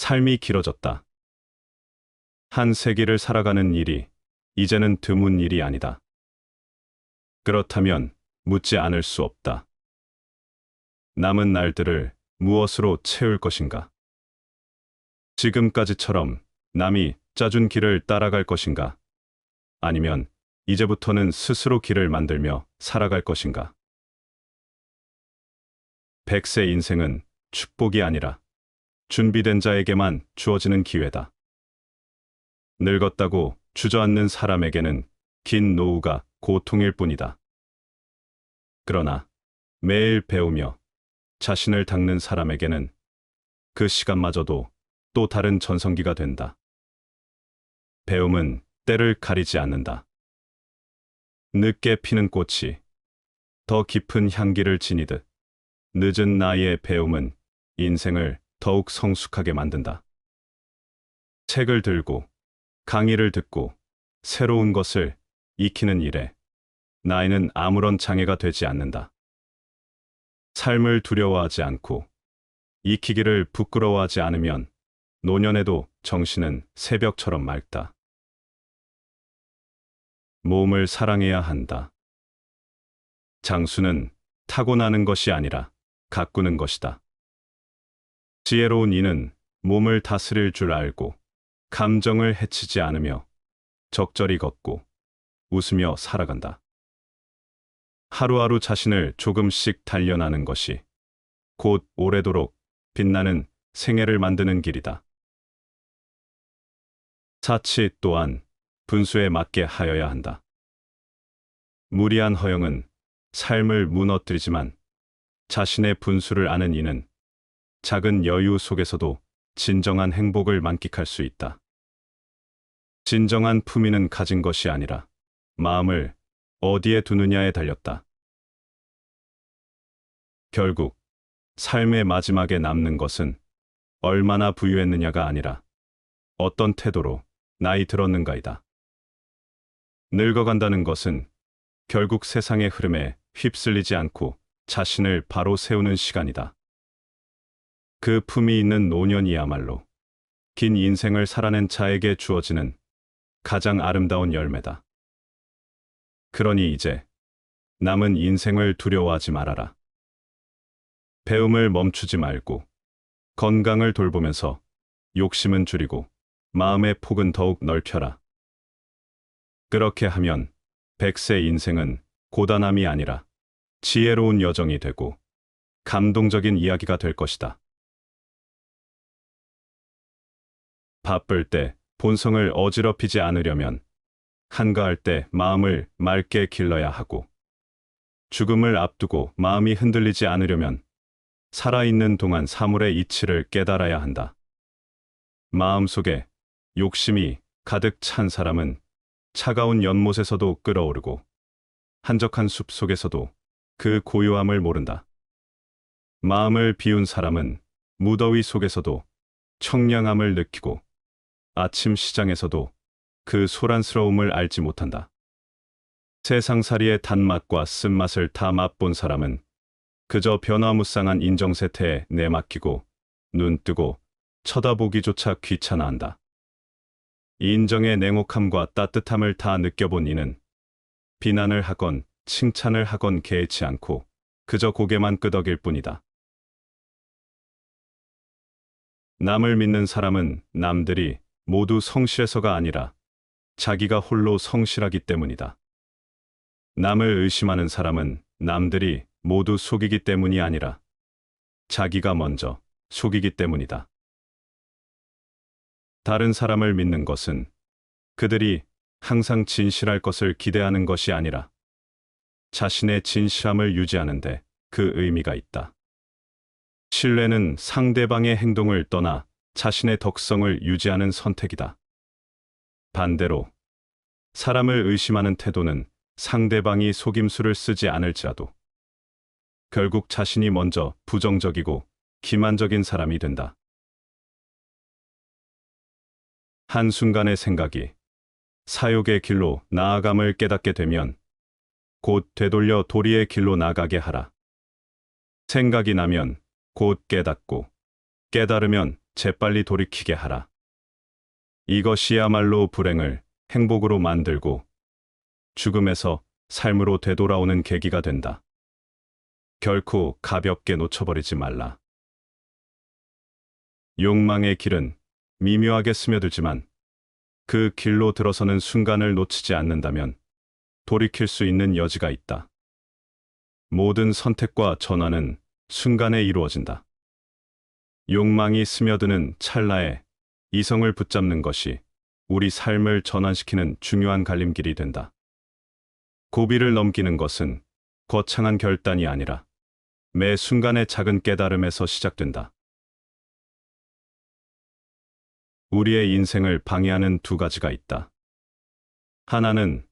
삶이 길어졌다. 한 세기를 살아가는 일이 이제는 드문 일이 아니다. 그렇다면 묻지 않을 수 없다. 남은 날들을 무엇으로 채울 것인가? 지금까지처럼 남이 짜준 길을 따라갈 것인가? 아니면 이제부터는 스스로 길을 만들며 살아갈 것인가? 100세 인생은 축복이 아니라 준비된 자에게만 주어지는 기회다. 늙었다고 주저앉는 사람에게는 긴 노후가 고통일 뿐이다. 그러나 매일 배우며 자신을 닦는 사람에게는 그 시간마저도 또 다른 전성기가 된다. 배움은 때를 가리지 않는다. 늦게 피는 꽃이 더 깊은 향기를 지니듯 늦은 나이의 배움은 인생을 더욱 성숙하게 만든다. 책을 들고 강의를 듣고 새로운 것을 익히는 일에 나이는 아무런 장애가 되지 않는다. 삶을 두려워하지 않고 익히기를 부끄러워하지 않으면 노년에도 정신은 새벽처럼 맑다. 몸을 사랑해야 한다. 장수는 타고나는 것이 아니라 가꾸는 것이다. 지혜로운 이는 몸을 다스릴 줄 알고 감정을 해치지 않으며 적절히 걷고 웃으며 살아간다. 하루하루 자신을 조금씩 단련하는 것이 곧 오래도록 빛나는 생애를 만드는 길이다. 사치 또한 분수에 맞게 하여야 한다. 무리한 허영은 삶을 무너뜨리지만 자신의 분수를 아는 이는 작은 여유 속에서도 진정한 행복을 만끽할 수 있다. 진정한 품위는 가진 것이 아니라 마음을 어디에 두느냐에 달렸다. 결국 삶의 마지막에 남는 것은 얼마나 부유했느냐가 아니라 어떤 태도로 나이 들었는가이다. 늙어간다는 것은 결국 세상의 흐름에 휩쓸리지 않고 자신을 바로 세우는 시간이다. 그 품이 있는 노년이야말로 긴 인생을 살아낸 자에게 주어지는 가장 아름다운 열매다. 그러니 이제 남은 인생을 두려워하지 말아라. 배움을 멈추지 말고 건강을 돌보면서 욕심은 줄이고 마음의 폭은 더욱 넓혀라. 그렇게 하면 100세 인생은 고단함이 아니라 지혜로운 여정이 되고 감동적인 이야기가 될 것이다. 바쁠 때 본성을 어지럽히지 않으려면 한가할 때 마음을 맑게 길러야 하고 죽음을 앞두고 마음이 흔들리지 않으려면 살아있는 동안 사물의 이치를 깨달아야 한다. 마음속에 욕심이 가득 찬 사람은 차가운 연못에서도 끓어오르고 한적한 숲 속에서도 그 고요함을 모른다. 마음을 비운 사람은 무더위 속에서도 청량함을 느끼고 아침 시장에서도 그 소란스러움을 알지 못한다. 세상살이의 단맛과 쓴맛을 다 맛본 사람은 그저 변화무쌍한 인정세태에 내맡기고 눈 뜨고 쳐다보기조차 귀찮아한다. 인정의 냉혹함과 따뜻함을 다 느껴본 이는 비난을 하건 칭찬을 하건 개의치 않고 그저 고개만 끄덕일 뿐이다. 남을 믿는 사람은 남들이 모두 성실해서가 아니라 자기가 홀로 성실하기 때문이다. 남을 의심하는 사람은 남들이 모두 속이기 때문이 아니라 자기가 먼저 속이기 때문이다. 다른 사람을 믿는 것은 그들이 항상 진실할 것을 기대하는 것이 아니라 자신의 진실함을 유지하는데 그 의미가 있다. 신뢰는 상대방의 행동을 떠나 자신의 덕성을 유지하는 선택이다. 반대로 사람을 의심하는 태도는 상대방이 속임수를 쓰지 않을지라도 결국 자신이 먼저 부정적이고 기만적인 사람이 된다. 한순간의 생각이 사욕의 길로 나아감을 깨닫게 되면 곧 되돌려 도리의 길로 나가게 하라. 생각이 나면 곧 깨닫고 깨달으면 재빨리 돌이키게 하라. 이것이야말로 불행을 행복으로 만들고 죽음에서 삶으로 되돌아오는 계기가 된다. 결코 가볍게 놓쳐버리지 말라. 욕망의 길은 미묘하게 스며들지만 그 길로 들어서는 순간을 놓치지 않는다면 돌이킬 수 있는 여지가 있다. 모든 선택과 전환은 순간에 이루어진다. 욕망이 스며드는 찰나에 이성을 붙잡는 것이 우리 삶을 전환시키는 중요한 갈림길이 된다. 고비를 넘기는 것은 거창한 결단이 아니라 매 순간의 작은 깨달음에서 시작된다. 우리의 인생을 방해하는 두 가지가 있다. 하나는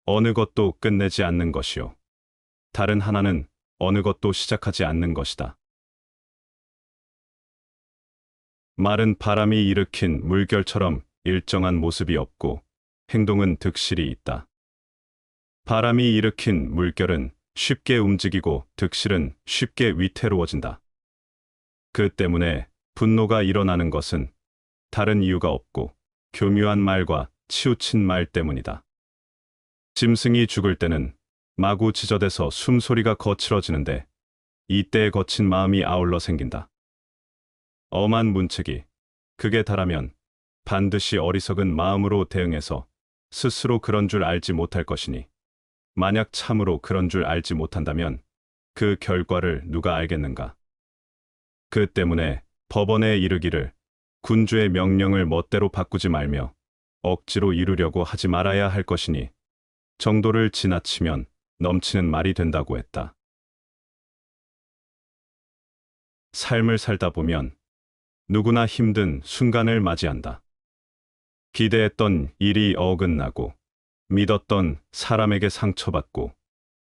어느 것도 끝내지 않는 것이요. 다른 하나는 어느 것도 시작하지 않는 것이다. 마른 바람이 일으킨 물결처럼 일정한 모습이 없고 행동은 득실이 있다. 바람이 일으킨 물결은 쉽게 움직이고 득실은 쉽게 위태로워진다. 그 때문에 분노가 일어나는 것은 다른 이유가 없고 교묘한 말과 치우친 말 때문이다. 짐승이 죽을 때는 마구 지저대서 숨소리가 거칠어지는데 이때에 거친 마음이 아울러 생긴다. 엄한 문책이 극에 달하면 반드시 어리석은 마음으로 대응해서 스스로 그런 줄 알지 못할 것이니 만약 참으로 그런 줄 알지 못한다면 그 결과를 누가 알겠는가. 그 때문에 법원에 이르기를 군주의 명령을 멋대로 바꾸지 말며 억지로 이루려고 하지 말아야 할 것이니 정도를 지나치면 넘치는 말이 된다고 했다. 삶을 살다 보면 누구나 힘든 순간을 맞이한다. 기대했던 일이 어긋나고 믿었던 사람에게 상처받고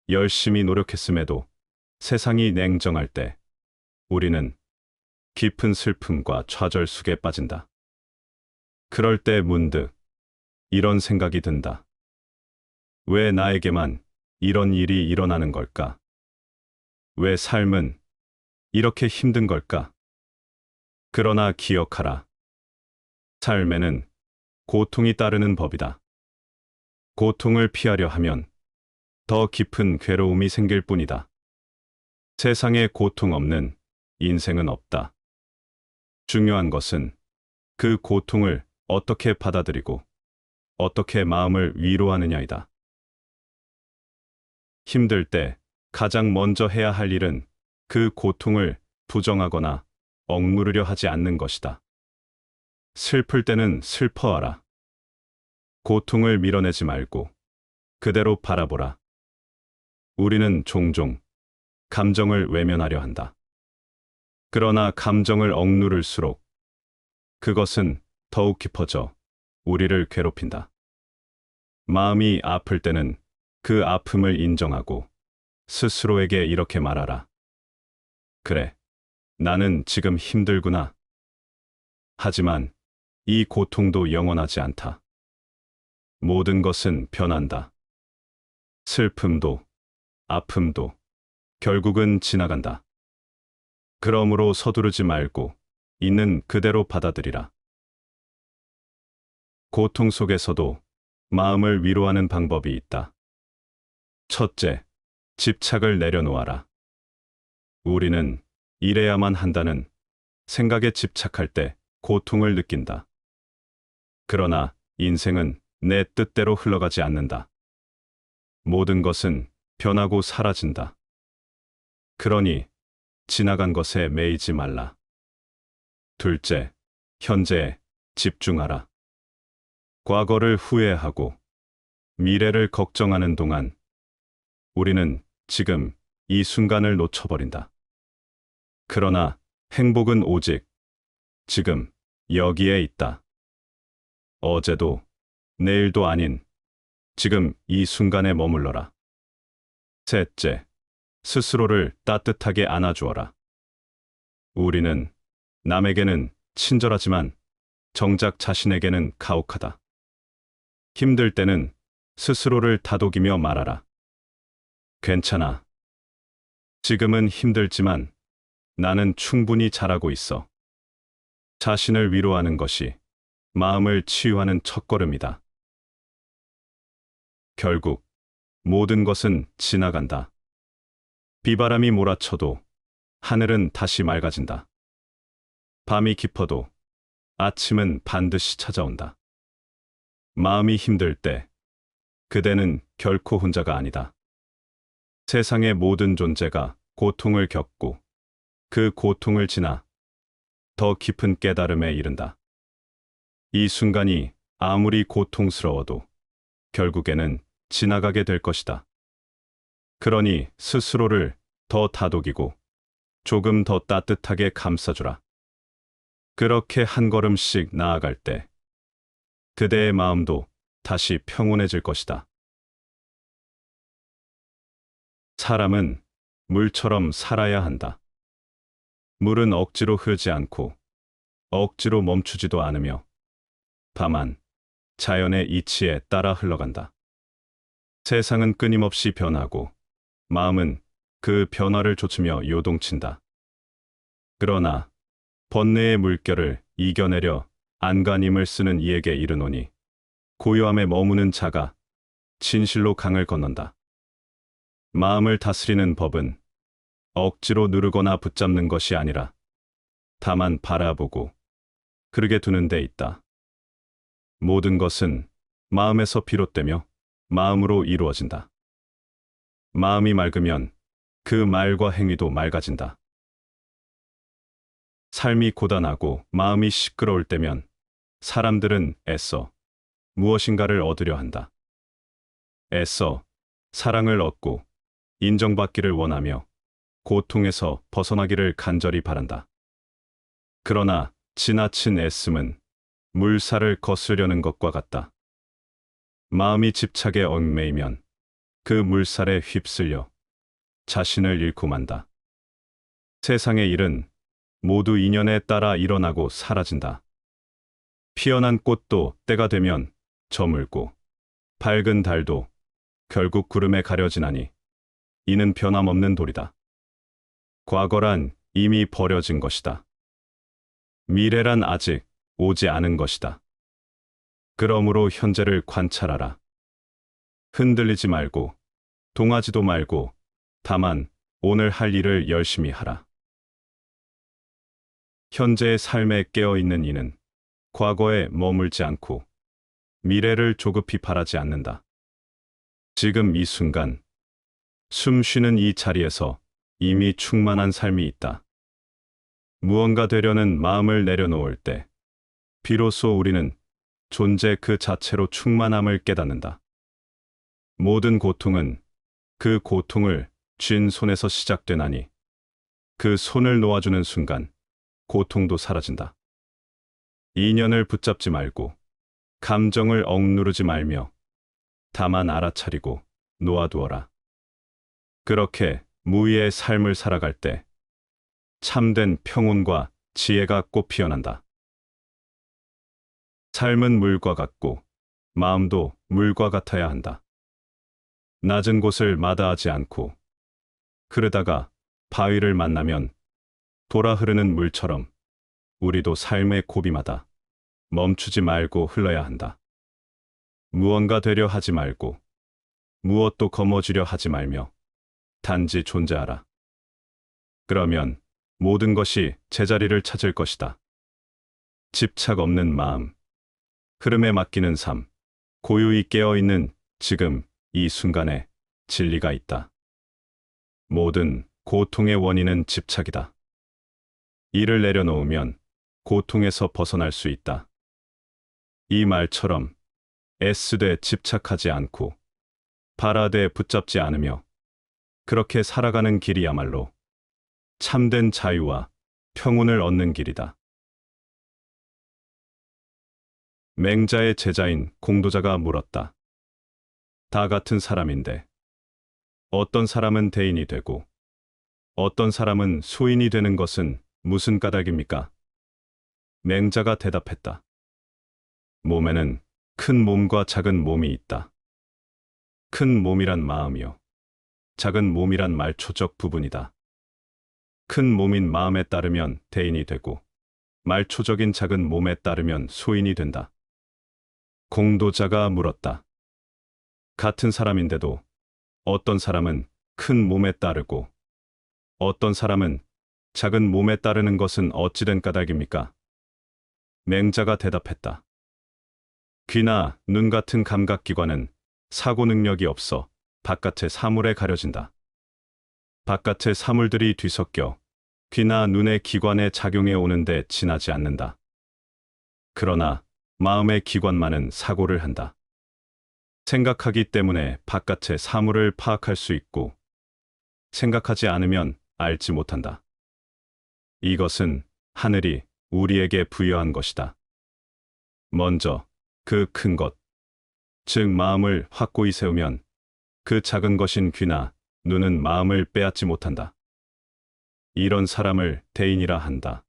열심히 노력했음에도 세상이 냉정할 때 우리는 깊은 슬픔과 좌절 속에 빠진다. 그럴 때 문득 이런 생각이 든다. 왜 나에게만 이런 일이 일어나는 걸까? 왜 삶은 이렇게 힘든 걸까? 그러나 기억하라. 삶에는 고통이 따르는 법이다. 고통을 피하려 하면 더 깊은 괴로움이 생길 뿐이다. 세상에 고통 없는 인생은 없다. 중요한 것은 그 고통을 어떻게 받아들이고 어떻게 마음을 위로하느냐이다. 힘들 때 가장 먼저 해야 할 일은 그 고통을 부정하거나 억누르려 하지 않는 것이다. 슬플 때는 슬퍼하라. 고통을 밀어내지 말고 그대로 바라보라. 우리는 종종 감정을 외면하려 한다. 그러나 감정을 억누를수록 그것은 더욱 깊어져 우리를 괴롭힌다. 마음이 아플 때는 그 아픔을 인정하고 스스로에게 이렇게 말하라. 그래, 나는 지금 힘들구나. 하지만 이 고통도 영원하지 않다. 모든 것은 변한다. 슬픔도, 아픔도 결국은 지나간다. 그러므로 서두르지 말고 있는 그대로 받아들이라. 고통 속에서도 마음을 위로하는 방법이 있다. 첫째, 집착을 내려놓아라. 우리는 이래야만 한다는 생각에 집착할 때 고통을 느낀다. 그러나 인생은 내 뜻대로 흘러가지 않는다. 모든 것은 변하고 사라진다. 그러니 지나간 것에 매이지 말라. 둘째, 현재에 집중하라. 과거를 후회하고 미래를 걱정하는 동안 우리는 지금 이 순간을 놓쳐버린다. 그러나 행복은 오직 지금 여기에 있다. 어제도 내일도 아닌 지금 이 순간에 머물러라. 셋째, 스스로를 따뜻하게 안아주어라. 우리는 남에게는 친절하지만 정작 자신에게는 가혹하다. 힘들 때는 스스로를 다독이며 말하라. 괜찮아. 지금은 힘들지만 나는 충분히 잘하고 있어. 자신을 위로하는 것이 마음을 치유하는 첫걸음이다. 결국 모든 것은 지나간다. 비바람이 몰아쳐도 하늘은 다시 맑아진다. 밤이 깊어도 아침은 반드시 찾아온다. 마음이 힘들 때 그대는 결코 혼자가 아니다. 세상의 모든 존재가 고통을 겪고 그 고통을 지나 더 깊은 깨달음에 이른다. 이 순간이 아무리 고통스러워도 결국에는 지나가게 될 것이다. 그러니 스스로를 더 다독이고 조금 더 따뜻하게 감싸주라. 그렇게 한 걸음씩 나아갈 때 그대의 마음도 다시 평온해질 것이다. 사람은 물처럼 살아야 한다. 물은 억지로 흐르지 않고 억지로 멈추지도 않으며 다만 자연의 이치에 따라 흘러간다. 세상은 끊임없이 변하고 마음은 그 변화를 좇으며 요동친다. 그러나 번뇌의 물결을 이겨내려 안간힘을 쓰는 이에게 이르노니 고요함에 머무는 자가 진실로 강을 건넌다. 마음을 다스리는 법은 억지로 누르거나 붙잡는 것이 아니라 다만 바라보고 그르게 두는 데 있다. 모든 것은 마음에서 비롯되며 마음으로 이루어진다. 마음이 맑으면 그 말과 행위도 맑아진다. 삶이 고단하고 마음이 시끄러울 때면 사람들은 애써 무엇인가를 얻으려 한다. 애써 사랑을 얻고 인정받기를 원하며 고통에서 벗어나기를 간절히 바란다. 그러나 지나친 애씀은 물살을 거스르려는 것과 같다. 마음이 집착에 얽매이면 그 물살에 휩쓸려 자신을 잃고 만다. 세상의 일은 모두 인연에 따라 일어나고 사라진다. 피어난 꽃도 때가 되면 저물고 밝은 달도 결국 구름에 가려지나니 이는 변함없는 도리다. 과거란 이미 버려진 것이다. 미래란 아직 오지 않은 것이다. 그러므로 현재를 관찰하라. 흔들리지 말고 동하지도 말고 다만 오늘 할 일을 열심히 하라. 현재의 삶에 깨어있는 이는 과거에 머물지 않고 미래를 조급히 바라지 않는다. 지금 이 순간 숨 쉬는 이 자리에서 이미 충만한 삶이 있다. 무언가 되려는 마음을 내려놓을 때 비로소 우리는 존재 그 자체로 충만함을 깨닫는다. 모든 고통은 그 고통을 쥔 손에서 시작되나니 그 손을 놓아주는 순간 고통도 사라진다. 인연을 붙잡지 말고 감정을 억누르지 말며 다만 알아차리고 놓아두어라. 그렇게 무의의 삶을 살아갈 때 참된 평온과 지혜가 꽃 피어난다. 삶은 물과 같고 마음도 물과 같아야 한다. 낮은 곳을 마다하지 않고 흐르다가 바위를 만나면 돌아 흐르는 물처럼 우리도 삶의 고비마다 멈추지 말고 흘러야 한다. 무언가 되려 하지 말고 무엇도 거머쥐려 하지 말며 단지 존재하라. 그러면 모든 것이 제자리를 찾을 것이다. 집착 없는 마음, 흐름에 맡기는 삶, 고요히 깨어있는 지금 이 순간에 진리가 있다. 모든 고통의 원인은 집착이다. 이를 내려놓으면 고통에서 벗어날 수 있다. 이 말처럼 애쓰되 집착하지 않고 바라되 붙잡지 않으며 그렇게 살아가는 길이야말로 참된 자유와 평온을 얻는 길이다. 맹자의 제자인 공도자가 물었다. 다 같은 사람인데 어떤 사람은 대인이 되고 어떤 사람은 소인이 되는 것은 무슨 까닭입니까? 맹자가 대답했다. 몸에는 큰 몸과 작은 몸이 있다. 큰 몸이란 마음이요. 작은 몸이란 말초적 부분이다. 큰 몸인 마음에 따르면 대인이 되고 말초적인 작은 몸에 따르면 소인이 된다. 공도자가 물었다. 같은 사람인데도 어떤 사람은 큰 몸에 따르고 어떤 사람은 작은 몸에 따르는 것은 어찌된 까닭입니까? 맹자가 대답했다. 귀나 눈 같은 감각기관은 사고 능력이 없어 바깥의 사물에 가려진다. 바깥의 사물들이 뒤섞여 귀나 눈의 기관에 작용해 오는데 지나지 않는다. 그러나 마음의 기관만은 사고를 한다. 생각하기 때문에 바깥의 사물을 파악할 수 있고 생각하지 않으면 알지 못한다. 이것은 하늘이 우리에게 부여한 것이다. 먼저 그 큰 것, 즉 마음을 확고히 세우면 그 작은 것인 귀나 눈은 마음을 빼앗지 못한다. 이런 사람을 대인이라 한다.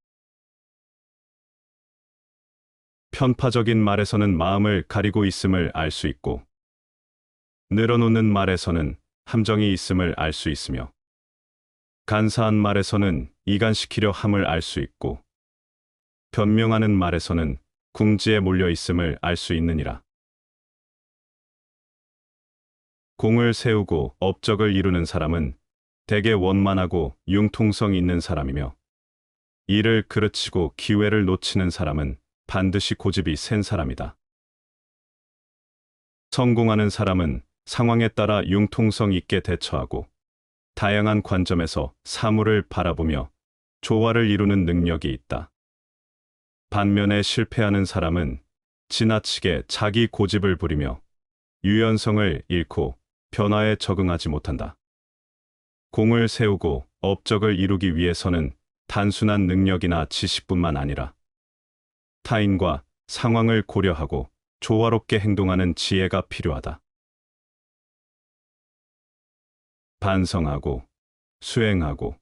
편파적인 말에서는 마음을 가리고 있음을 알 수 있고 늘어놓는 말에서는 함정이 있음을 알 수 있으며 간사한 말에서는 이간시키려 함을 알 수 있고 변명하는 말에서는 궁지에 몰려 있음을 알 수 있느니라. 공을 세우고 업적을 이루는 사람은 대개 원만하고 융통성 있는 사람이며 일을 그르치고 기회를 놓치는 사람은 반드시 고집이 센 사람이다. 성공하는 사람은 상황에 따라 융통성 있게 대처하고 다양한 관점에서 사물을 바라보며 조화를 이루는 능력이 있다. 반면에 실패하는 사람은 지나치게 자기 고집을 부리며 유연성을 잃고 변화에 적응하지 못한다. 공을 세우고 업적을 이루기 위해서는 단순한 능력이나 지식뿐만 아니라 타인과 상황을 고려하고 조화롭게 행동하는 지혜가 필요하다. 반성하고 수행하고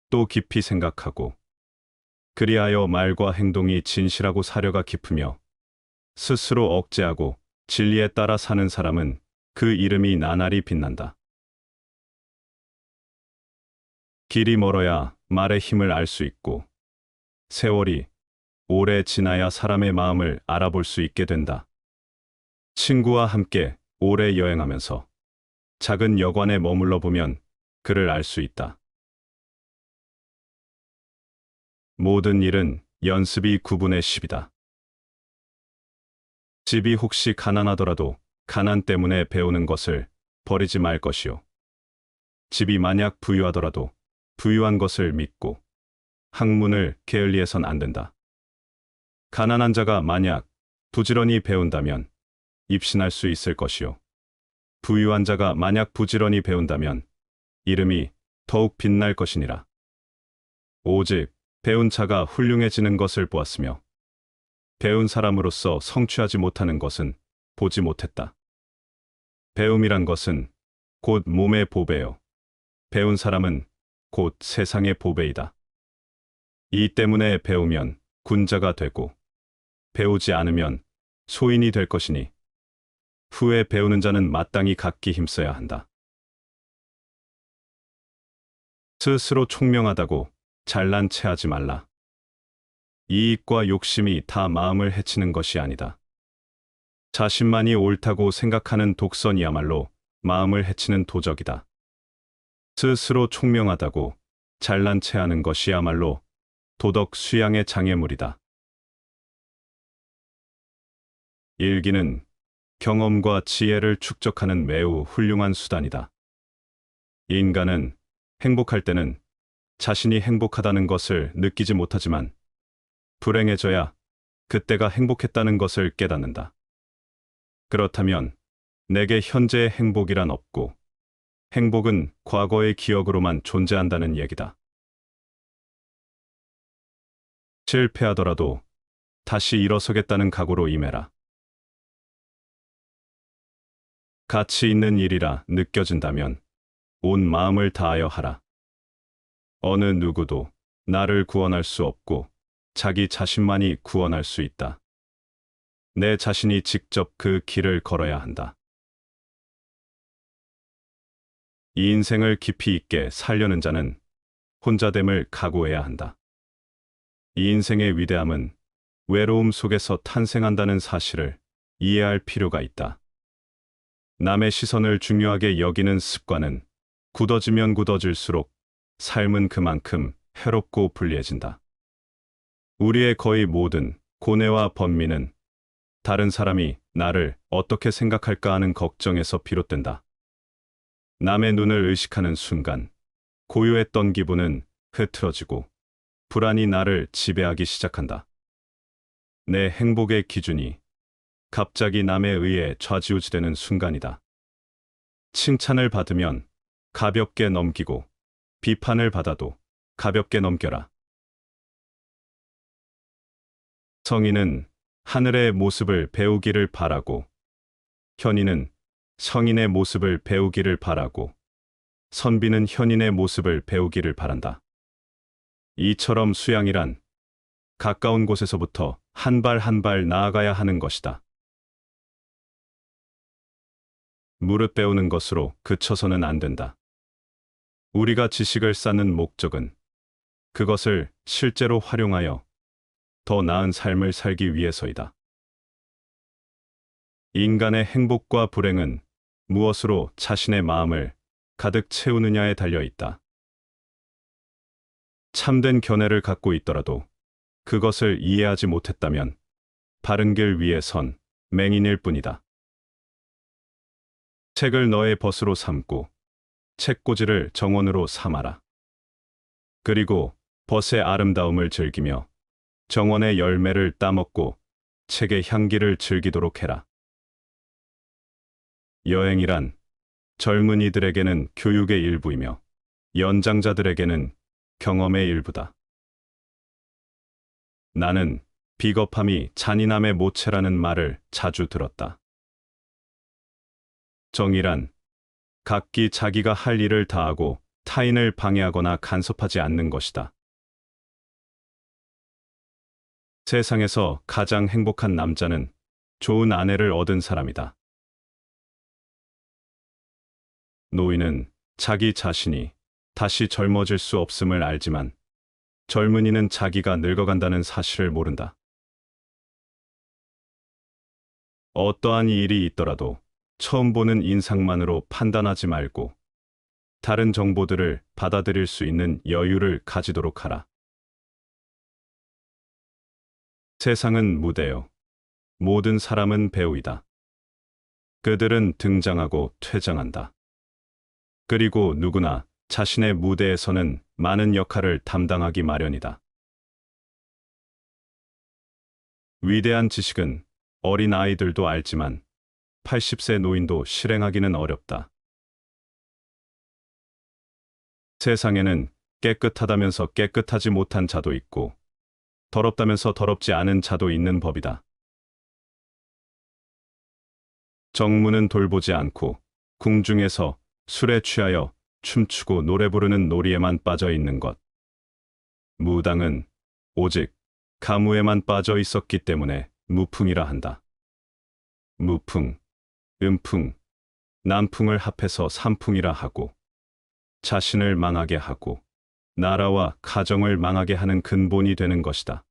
또 깊이 생각하고 그리하여 말과 행동이 진실하고 사려가 깊으며 스스로 억제하고 진리에 따라 사는 사람은 그 이름이 나날이 빛난다. 길이 멀어야 말의 힘을 알 수 있고 세월이 오래 지나야 사람의 마음을 알아볼 수 있게 된다. 친구와 함께 오래 여행하면서 작은 여관에 머물러 보면 그를 알 수 있다. 모든 일은 연습이 9분의 10이다. 집이 혹시 가난하더라도 가난 때문에 배우는 것을 버리지 말 것이요. 집이 만약 부유하더라도 부유한 것을 믿고 학문을 게을리해선 안 된다. 가난한 자가 만약 부지런히 배운다면 입신할 수 있을 것이요. 부유한 자가 만약 부지런히 배운다면 이름이 더욱 빛날 것이니라. 오직 배운 자가 훌륭해지는 것을 보았으며 배운 사람으로서 성취하지 못하는 것은 보지 못했다. 배움이란 것은 곧 몸의 보배요. 배운 사람은 곧 세상의 보배이다. 이 때문에 배우면 군자가 되고 배우지 않으면 소인이 될 것이니 후에 배우는 자는 마땅히 각기 힘써야 한다. 스스로 총명하다고 잘난 체하지 말라. 이익과 욕심이 다 마음을 해치는 것이 아니다. 자신만이 옳다고 생각하는 독선이야말로 마음을 해치는 도적이다. 스스로 총명하다고 잘난 체하는 것이야말로 도덕 수양의 장애물이다. 일기는 경험과 지혜를 축적하는 매우 훌륭한 수단이다. 인간은 행복할 때는 자신이 행복하다는 것을 느끼지 못하지만 불행해져야 그때가 행복했다는 것을 깨닫는다. 그렇다면 내게 현재의 행복이란 없고 행복은 과거의 기억으로만 존재한다는 얘기다. 실패하더라도 다시 일어서겠다는 각오로 임해라. 가치 있는 일이라 느껴진다면 온 마음을 다하여 하라. 어느 누구도 나를 구원할 수 없고 자기 자신만이 구원할 수 있다. 내 자신이 직접 그 길을 걸어야 한다. 이 인생을 깊이 있게 살려는 자는 혼자됨을 각오해야 한다. 이 인생의 위대함은 외로움 속에서 탄생한다는 사실을 이해할 필요가 있다. 남의 시선을 중요하게 여기는 습관은 굳어지면 굳어질수록 삶은 그만큼 해롭고 불리해진다. 우리의 거의 모든 고뇌와 번민은 다른 사람이 나를 어떻게 생각할까 하는 걱정에서 비롯된다. 남의 눈을 의식하는 순간 고요했던 기분은 흐트러지고 불안이 나를 지배하기 시작한다. 내 행복의 기준이 갑자기 남에 의해 좌지우지되는 순간이다. 칭찬을 받으면 가볍게 넘기고 비판을 받아도 가볍게 넘겨라. 성인은 하늘의 모습을 배우기를 바라고, 현인은 성인의 모습을 배우기를 바라고, 선비는 현인의 모습을 배우기를 바란다. 이처럼 수양이란 가까운 곳에서부터 한 발 한 발 나아가야 하는 것이다. 무릇 배우는 것으로 그쳐서는 안 된다. 우리가 지식을 쌓는 목적은 그것을 실제로 활용하여 더 나은 삶을 살기 위해서이다. 인간의 행복과 불행은 무엇으로 자신의 마음을 가득 채우느냐에 달려 있다. 참된 견해를 갖고 있더라도 그것을 이해하지 못했다면 바른 길 위에 선 맹인일 뿐이다. 책을 너의 벗으로 삼고 책꽂이를 정원으로 삼아라. 그리고 벗의 아름다움을 즐기며 정원의 열매를 따먹고 책의 향기를 즐기도록 해라. 여행이란 젊은이들에게는 교육의 일부이며 연장자들에게는 경험의 일부다. 나는 비겁함이 잔인함의 모체라는 말을 자주 들었다. 정의란 각기 자기가 할 일을 다하고 타인을 방해하거나 간섭하지 않는 것이다. 세상에서 가장 행복한 남자는 좋은 아내를 얻은 사람이다. 노인은 자기 자신이 다시 젊어질 수 없음을 알지만 젊은이는 자기가 늙어간다는 사실을 모른다. 어떠한 일이 있더라도 처음 보는 인상만으로 판단하지 말고 다른 정보들을 받아들일 수 있는 여유를 가지도록 하라. 세상은 무대요. 모든 사람은 배우이다. 그들은 등장하고 퇴장한다. 그리고 누구나 자신의 무대에서는 많은 역할을 담당하기 마련이다. 위대한 지식은 어린 아이들도 알지만 80세 노인도 실행하기는 어렵다. 세상에는 깨끗하다면서 깨끗하지 못한 자도 있고 더럽다면서 더럽지 않은 자도 있는 법이다. 정무는 돌보지 않고 궁중에서 술에 취하여 춤추고 노래 부르는 놀이에만 빠져 있는 것. 무당은 오직 가무에만 빠져 있었기 때문에 무풍이라 한다. 무풍, 음풍, 남풍을 합해서 삼풍이라 하고 자신을 망하게 하고 나라와 가정을 망하게 하는 근본이 되는 것이다.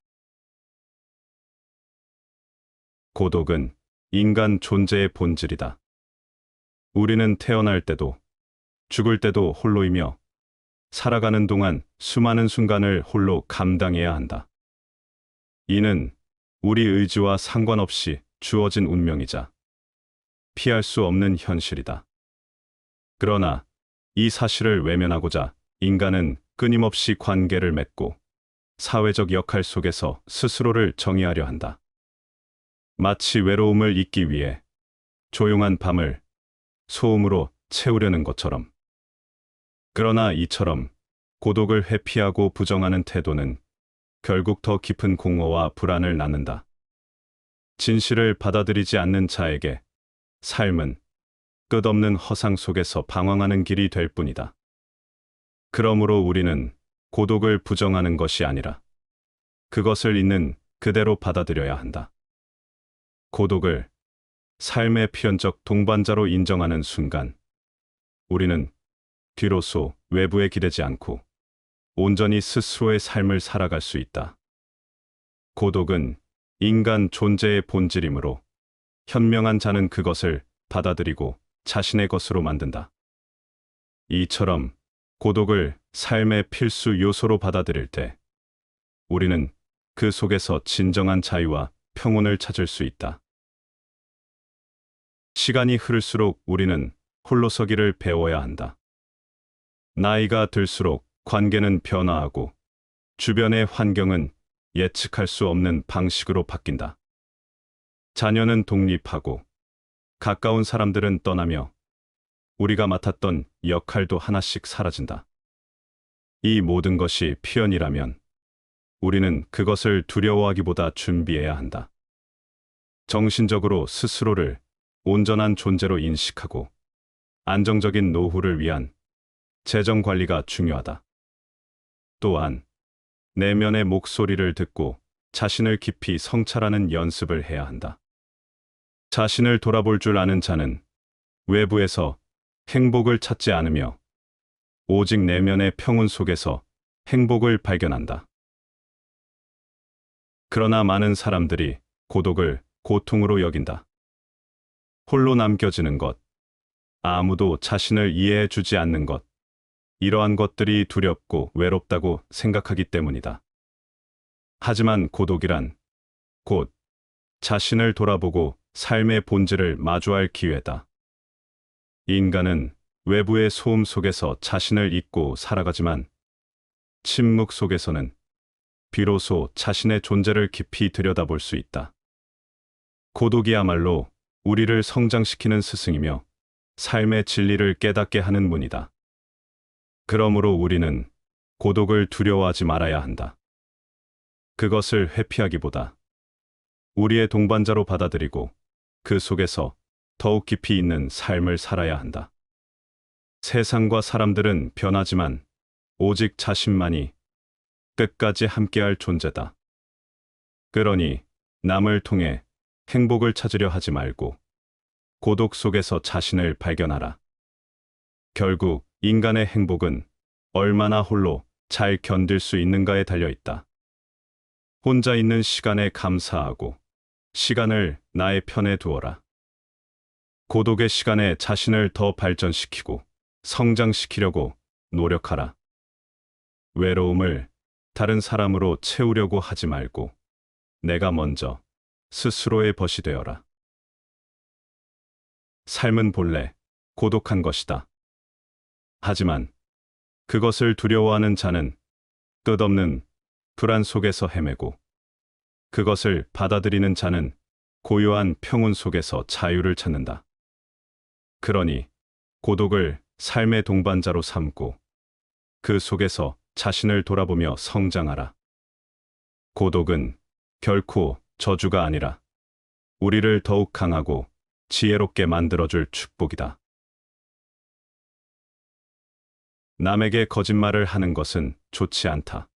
고독은 인간 존재의 본질이다. 우리는 태어날 때도 죽을 때도 홀로이며 살아가는 동안 수많은 순간을 홀로 감당해야 한다. 이는 우리 의지와 상관없이 주어진 운명이자 피할 수 없는 현실이다. 그러나 이 사실을 외면하고자 인간은 끊임없이 관계를 맺고 사회적 역할 속에서 스스로를 정의하려 한다. 마치 외로움을 잊기 위해 조용한 밤을 소음으로 채우려는 것처럼. 그러나 이처럼 고독을 회피하고 부정하는 태도는 결국 더 깊은 공허와 불안을 낳는다. 진실을 받아들이지 않는 자에게 삶은 끝없는 허상 속에서 방황하는 길이 될 뿐이다. 그러므로 우리는 고독을 부정하는 것이 아니라 그것을 있는 그대로 받아들여야 한다. 고독을 삶의 필연적 동반자로 인정하는 순간 우리는 비로소 외부에 기대지 않고 온전히 스스로의 삶을 살아갈 수 있다. 고독은 인간 존재의 본질이므로 현명한 자는 그것을 받아들이고 자신의 것으로 만든다. 이처럼 고독을 삶의 필수 요소로 받아들일 때 우리는 그 속에서 진정한 자유와 평온을 찾을 수 있다. 시간이 흐를수록 우리는 홀로서기를 배워야 한다. 나이가 들수록 관계는 변화하고 주변의 환경은 예측할 수 없는 방식으로 바뀐다. 자녀는 독립하고 가까운 사람들은 떠나며 우리가 맡았던 역할도 하나씩 사라진다. 이 모든 것이 필연이라면 우리는 그것을 두려워하기보다 준비해야 한다. 정신적으로 스스로를 온전한 존재로 인식하고 안정적인 노후를 위한 재정 관리가 중요하다. 또한 내면의 목소리를 듣고 자신을 깊이 성찰하는 연습을 해야 한다. 자신을 돌아볼 줄 아는 자는 외부에서 행복을 찾지 않으며 오직 내면의 평온 속에서 행복을 발견한다. 그러나 많은 사람들이 고독을 고통으로 여긴다. 홀로 남겨지는 것, 아무도 자신을 이해해 주지 않는 것, 이러한 것들이 두렵고 외롭다고 생각하기 때문이다. 하지만 고독이란 곧 자신을 돌아보고 삶의 본질을 마주할 기회다. 인간은 외부의 소음 속에서 자신을 잊고 살아가지만 침묵 속에서는 비로소 자신의 존재를 깊이 들여다볼 수 있다. 고독이야말로 우리를 성장시키는 스승이며 삶의 진리를 깨닫게 하는 문이다. 그러므로 우리는 고독을 두려워하지 말아야 한다. 그것을 회피하기보다 우리의 동반자로 받아들이고 그 속에서 더욱 깊이 있는 삶을 살아야 한다. 세상과 사람들은 변하지만 오직 자신만이 끝까지 함께할 존재다. 그러니 남을 통해 행복을 찾으려 하지 말고 고독 속에서 자신을 발견하라. 결국 인간의 행복은 얼마나 홀로 잘 견딜 수 있는가에 달려 있다. 혼자 있는 시간에 감사하고 시간을 나의 편에 두어라. 고독의 시간에 자신을 더 발전시키고 성장시키려고 노력하라. 외로움을 다른 사람으로 채우려고 하지 말고 내가 먼저 스스로의 벗이 되어라. 삶은 본래 고독한 것이다. 하지만 그것을 두려워하는 자는 끝없는 불안 속에서 헤매고 그것을 받아들이는 자는 고요한 평온 속에서 자유를 찾는다. 그러니 고독을 삶의 동반자로 삼고 그 속에서 자신을 돌아보며 성장하라. 고독은 결코 저주가 아니라 우리를 더욱 강하고 지혜롭게 만들어줄 축복이다. 남에게 거짓말을 하는 것은 좋지 않다.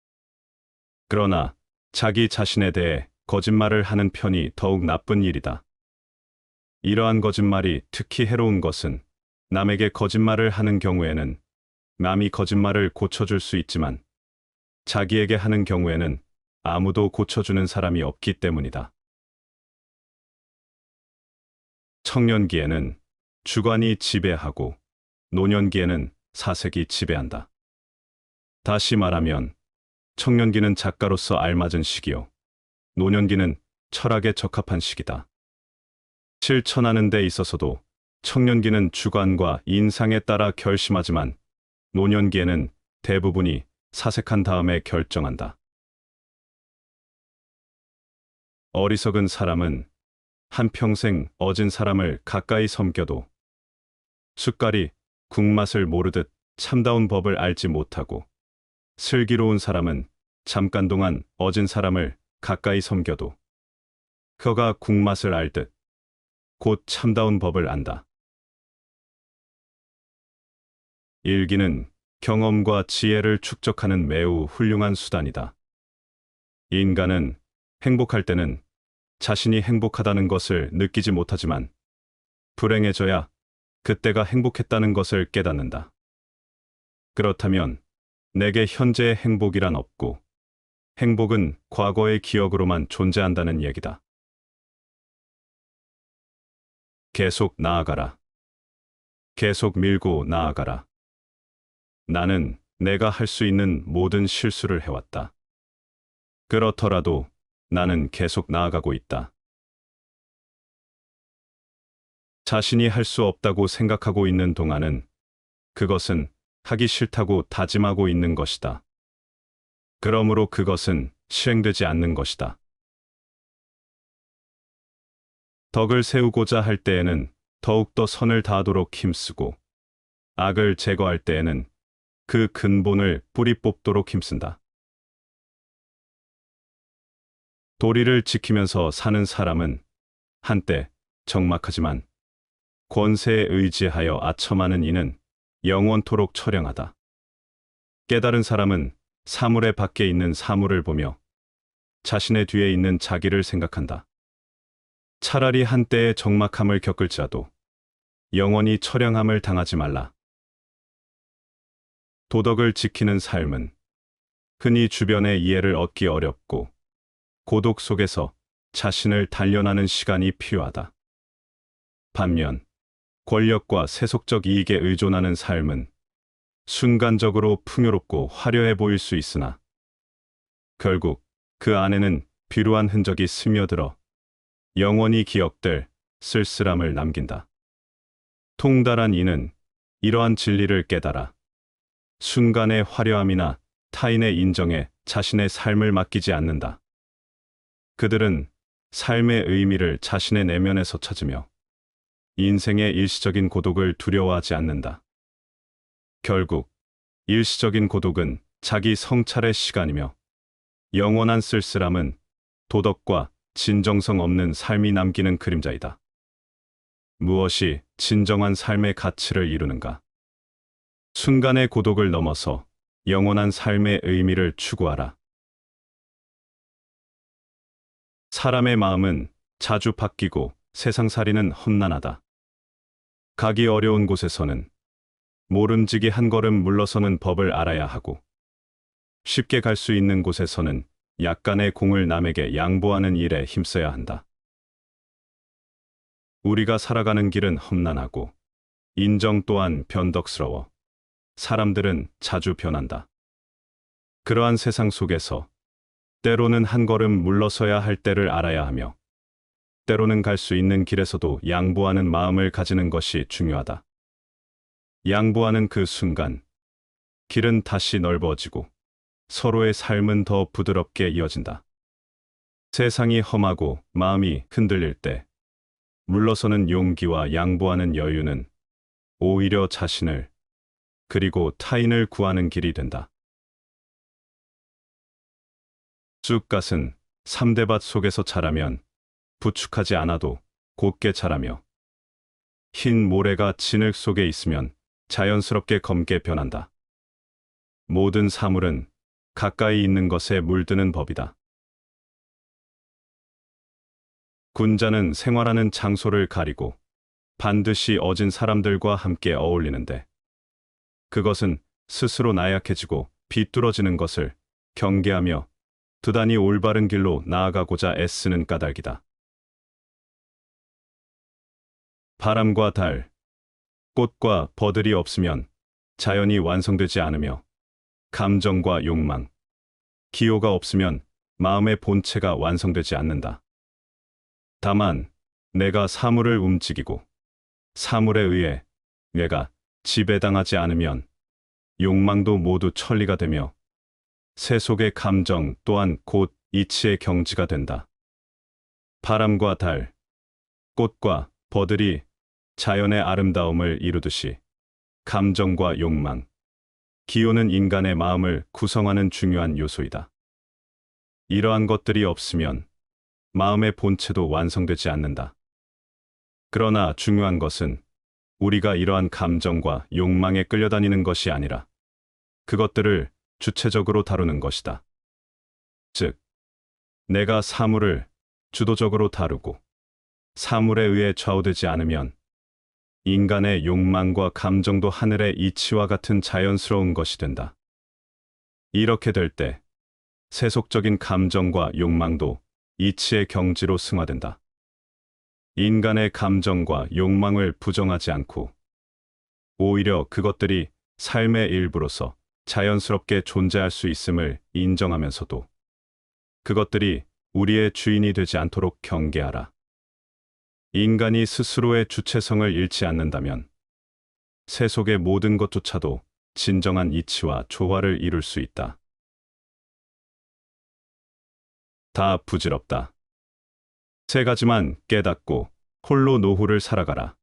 그러나 자기 자신에 대해 거짓말을 하는 편이 더욱 나쁜 일이다. 이러한 거짓말이 특히 해로운 것은 남에게 거짓말을 하는 경우에는 남이 거짓말을 고쳐줄 수 있지만 자기에게 하는 경우에는 아무도 고쳐주는 사람이 없기 때문이다. 청년기에는 주관이 지배하고 노년기에는 사색이 지배한다. 다시 말하면 청년기는 작가로서 알맞은 시기요. 노년기는 철학에 적합한 시기다. 실천하는 데 있어서도 청년기는 주관과 인상에 따라 결심하지만 노년기에는 대부분이 사색한 다음에 결정한다. 어리석은 사람은 한평생 어진 사람을 가까이 섬겨도 숟갈이 국맛을 모르듯 참다운 법을 알지 못하고 슬기로운 사람은 잠깐 동안 어진 사람을 가까이 섬겨도 그가 국맛을 알듯 곧 참다운 법을 안다. 일기는 경험과 지혜를 축적하는 매우 훌륭한 수단이다. 인간은 행복할 때는 자신이 행복하다는 것을 느끼지 못하지만 불행해져야 그때가 행복했다는 것을 깨닫는다. 그렇다면 내게 현재의 행복이란 없고 행복은 과거의 기억으로만 존재한다는 얘기다. 계속 나아가라. 계속 밀고 나아가라. 나는 내가 할 수 있는 모든 실수를 해왔다. 그렇더라도 나는 계속 나아가고 있다. 자신이 할 수 없다고 생각하고 있는 동안은 그것은 하기 싫다고 다짐하고 있는 것이다. 그러므로 그것은 실행되지 않는 것이다. 덕을 세우고자 할 때에는 더욱더 선을 다하도록 힘쓰고, 악을 제거할 때에는 그 근본을 뿌리 뽑도록 힘쓴다. 도리를 지키면서 사는 사람은 한때 적막하지만 권세에 의지하여 아첨하는 이는 영원토록 처량하다. 깨달은 사람은 사물의 밖에 있는 사물을 보며 자신의 뒤에 있는 자기를 생각한다. 차라리 한때의 적막함을 겪을지라도 영원히 처량함을 당하지 말라. 도덕을 지키는 삶은 흔히 주변의 이해를 얻기 어렵고 고독 속에서 자신을 단련하는 시간이 필요하다. 반면 권력과 세속적 이익에 의존하는 삶은 순간적으로 풍요롭고 화려해 보일 수 있으나 결국 그 안에는 비루한 흔적이 스며들어 영원히 기억될 쓸쓸함을 남긴다. 통달한 이는 이러한 진리를 깨달아 순간의 화려함이나 타인의 인정에 자신의 삶을 맡기지 않는다. 그들은 삶의 의미를 자신의 내면에서 찾으며 인생의 일시적인 고독을 두려워하지 않는다. 결국 일시적인 고독은 자기 성찰의 시간이며 영원한 쓸쓸함은 도덕과 진정성 없는 삶이 남기는 그림자이다. 무엇이 진정한 삶의 가치를 이루는가? 순간의 고독을 넘어서 영원한 삶의 의미를 추구하라. 사람의 마음은 자주 바뀌고 세상살이는 험난하다. 가기 어려운 곳에서는 모름지기 한 걸음 물러서는 법을 알아야 하고 쉽게 갈 수 있는 곳에서는 약간의 공을 남에게 양보하는 일에 힘써야 한다. 우리가 살아가는 길은 험난하고 인정 또한 변덕스러워 사람들은 자주 변한다. 그러한 세상 속에서 때로는 한 걸음 물러서야 할 때를 알아야 하며 때로는 갈 수 있는 길에서도 양보하는 마음을 가지는 것이 중요하다. 양보하는 그 순간 길은 다시 넓어지고 서로의 삶은 더 부드럽게 이어진다. 세상이 험하고 마음이 흔들릴 때 물러서는 용기와 양보하는 여유는 오히려 자신을 그리고 타인을 구하는 길이 된다. 쑥갓은 삼대밭 속에서 자라면 부축하지 않아도 곧게 자라며 흰 모래가 진흙 속에 있으면 자연스럽게 검게 변한다. 모든 사물은 가까이 있는 것에 물드는 법이다. 군자는 생활하는 장소를 가리고 반드시 어진 사람들과 함께 어울리는데 그것은 스스로 나약해지고 비뚤어지는 것을 경계하며 두단히 올바른 길로 나아가고자 애쓰는 까닭이다. 바람과 달, 꽃과 버들이 없으면 자연이 완성되지 않으며 감정과 욕망, 기호가 없으면 마음의 본체가 완성되지 않는다. 다만 내가 사물을 움직이고 사물에 의해 뇌가 지배당하지 않으면 욕망도 모두 천리가 되며 세속의 감정 또한 곧 이치의 경지가 된다. 바람과 달, 꽃과 버들이 자연의 아름다움을 이루듯이 감정과 욕망, 기호는 인간의 마음을 구성하는 중요한 요소이다. 이러한 것들이 없으면 마음의 본체도 완성되지 않는다. 그러나 중요한 것은 우리가 이러한 감정과 욕망에 끌려다니는 것이 아니라 그것들을 주체적으로 다루는 것이다. 즉, 내가 사물을 주도적으로 다루고 사물에 의해 좌우되지 않으면 인간의 욕망과 감정도 하늘의 이치와 같은 자연스러운 것이 된다. 이렇게 될 때 세속적인 감정과 욕망도 이치의 경지로 승화된다. 인간의 감정과 욕망을 부정하지 않고 오히려 그것들이 삶의 일부로서 자연스럽게 존재할 수 있음을 인정하면서도 그것들이 우리의 주인이 되지 않도록 경계하라. 인간이 스스로의 주체성을 잃지 않는다면 세속의 모든 것조차도 진정한 이치와 조화를 이룰 수 있다. 다 부질없다. 세 가지만 깨닫고 홀로 노후를 살아가라.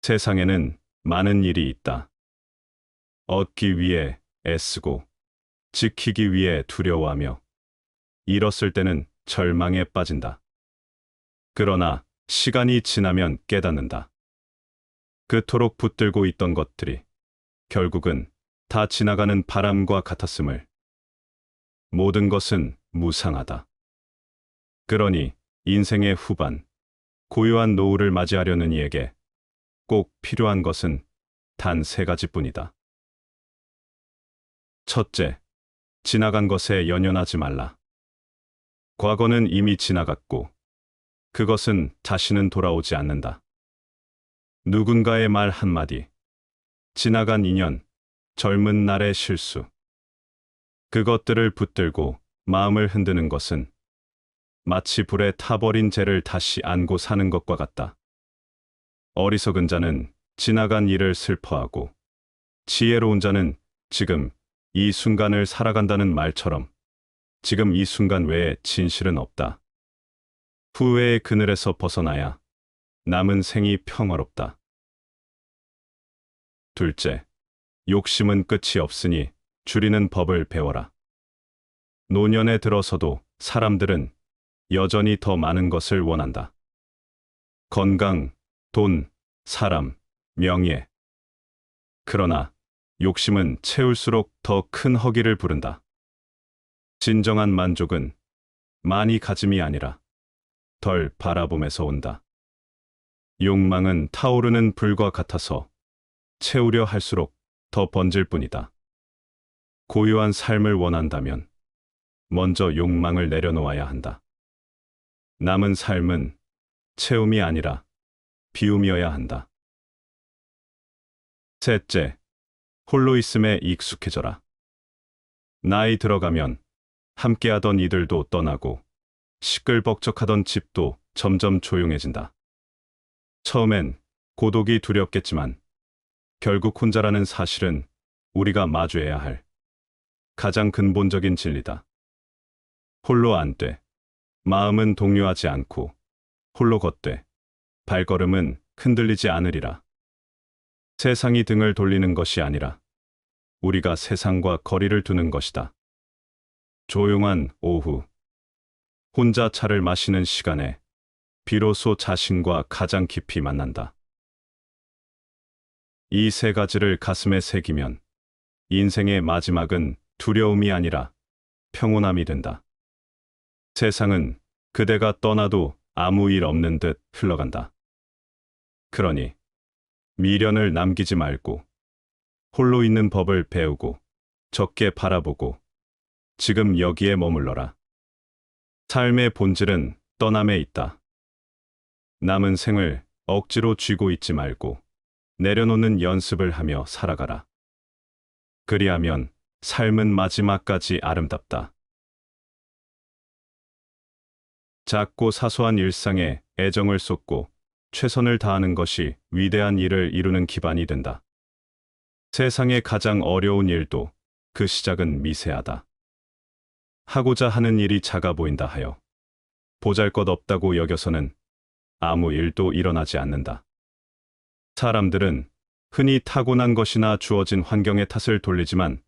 세상에는 많은 일이 있다. 얻기 위해 애쓰고 지키기 위해 두려워하며 잃었을 때는 절망에 빠진다. 그러나 시간이 지나면 깨닫는다. 그토록 붙들고 있던 것들이 결국은 다 지나가는 바람과 같았음을. 모든 것은 무상하다. 그러니 인생의 후반, 고요한 노후를 맞이하려는 이에게 꼭 필요한 것은 단 세 가지뿐이다. 첫째, 지나간 것에 연연하지 말라. 과거는 이미 지나갔고 그것은 다시는 돌아오지 않는다. 누군가의 말 한마디, 지나간 인연, 젊은 날의 실수. 그것들을 붙들고 마음을 흔드는 것은 마치 불에 타버린 재를 다시 안고 사는 것과 같다. 어리석은 자는 지나간 일을 슬퍼하고 지혜로운 자는 지금 이 순간을 살아간다는 말처럼 지금 이 순간 외에 진실은 없다. 후회의 그늘에서 벗어나야 남은 생이 평화롭다. 둘째, 욕심은 끝이 없으니 줄이는 법을 배워라. 노년에 들어서도 사람들은 여전히 더 많은 것을 원한다. 건강, 돈, 사람, 명예. 그러나 욕심은 채울수록 더 큰 허기를 부른다. 진정한 만족은 많이 가짐이 아니라 덜 바라봄에서 온다. 욕망은 타오르는 불과 같아서 채우려 할수록 더 번질 뿐이다. 고요한 삶을 원한다면 먼저 욕망을 내려놓아야 한다. 남은 삶은 채움이 아니라 비움이어야 한다. 셋째, 홀로 있음에 익숙해져라. 나이 들어가면 함께하던 이들도 떠나고 시끌벅적하던 집도 점점 조용해진다. 처음엔 고독이 두렵겠지만 결국 혼자라는 사실은 우리가 마주해야 할 가장 근본적인 진리다. 홀로 안 돼. 마음은 동요하지 않고 홀로 걷되 발걸음은 흔들리지 않으리라. 세상이 등을 돌리는 것이 아니라 우리가 세상과 거리를 두는 것이다. 조용한 오후, 혼자 차를 마시는 시간에 비로소 자신과 가장 깊이 만난다. 이 세 가지를 가슴에 새기면 인생의 마지막은 두려움이 아니라 평온함이 된다. 세상은 그대가 떠나도 아무 일 없는 듯 흘러간다. 그러니 미련을 남기지 말고 홀로 있는 법을 배우고 적게 바라보고 지금 여기에 머물러라. 삶의 본질은 떠남에 있다. 남은 생을 억지로 쥐고 있지 말고 내려놓는 연습을 하며 살아가라. 그리하면 삶은 마지막까지 아름답다. 작고 사소한 일상에 애정을 쏟고 최선을 다하는 것이 위대한 일을 이루는 기반이 된다. 세상의 가장 어려운 일도 그 시작은 미세하다. 하고자 하는 일이 작아 보인다 하여 보잘것없다고 여겨서는 아무 일도 일어나지 않는다. 사람들은 흔히 타고난 것이나 주어진 환경의 탓을 돌리지만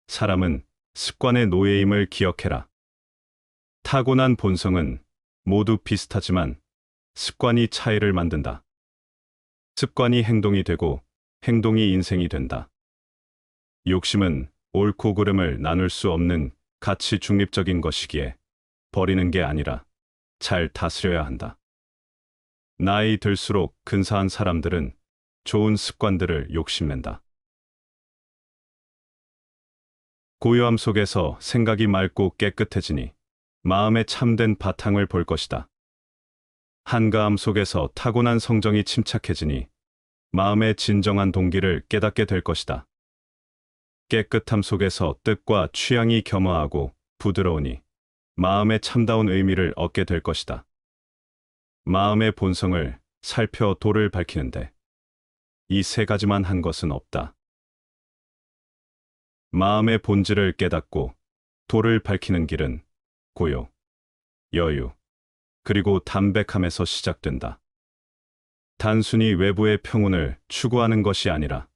사람은 습관의 노예임을 기억해라. 타고난 본성은 모두 비슷하지만 습관이 차이를 만든다. 습관이 행동이 되고 행동이 인생이 된다. 욕심은 옳고 그름을 나눌 수 없는 가치 중립적인 것이기에 버리는 게 아니라 잘 다스려야 한다. 나이 들수록 근사한 사람들은 좋은 습관들을 욕심낸다. 고요함 속에서 생각이 맑고 깨끗해지니 마음의 참된 바탕을 볼 것이다. 한가함 속에서 타고난 성정이 침착해지니 마음의 진정한 동기를 깨닫게 될 것이다. 깨끗함 속에서 뜻과 취향이 겸허하고 부드러우니 마음의 참다운 의미를 얻게 될 것이다. 마음의 본성을 살펴 도를 밝히는데 이 세 가지만 한 것은 없다. 마음의 본질을 깨닫고 도를 밝히는 길은 고요, 여유, 그리고 담백함에서 시작된다. 단순히 외부의 평온을 추구하는 것이 아니라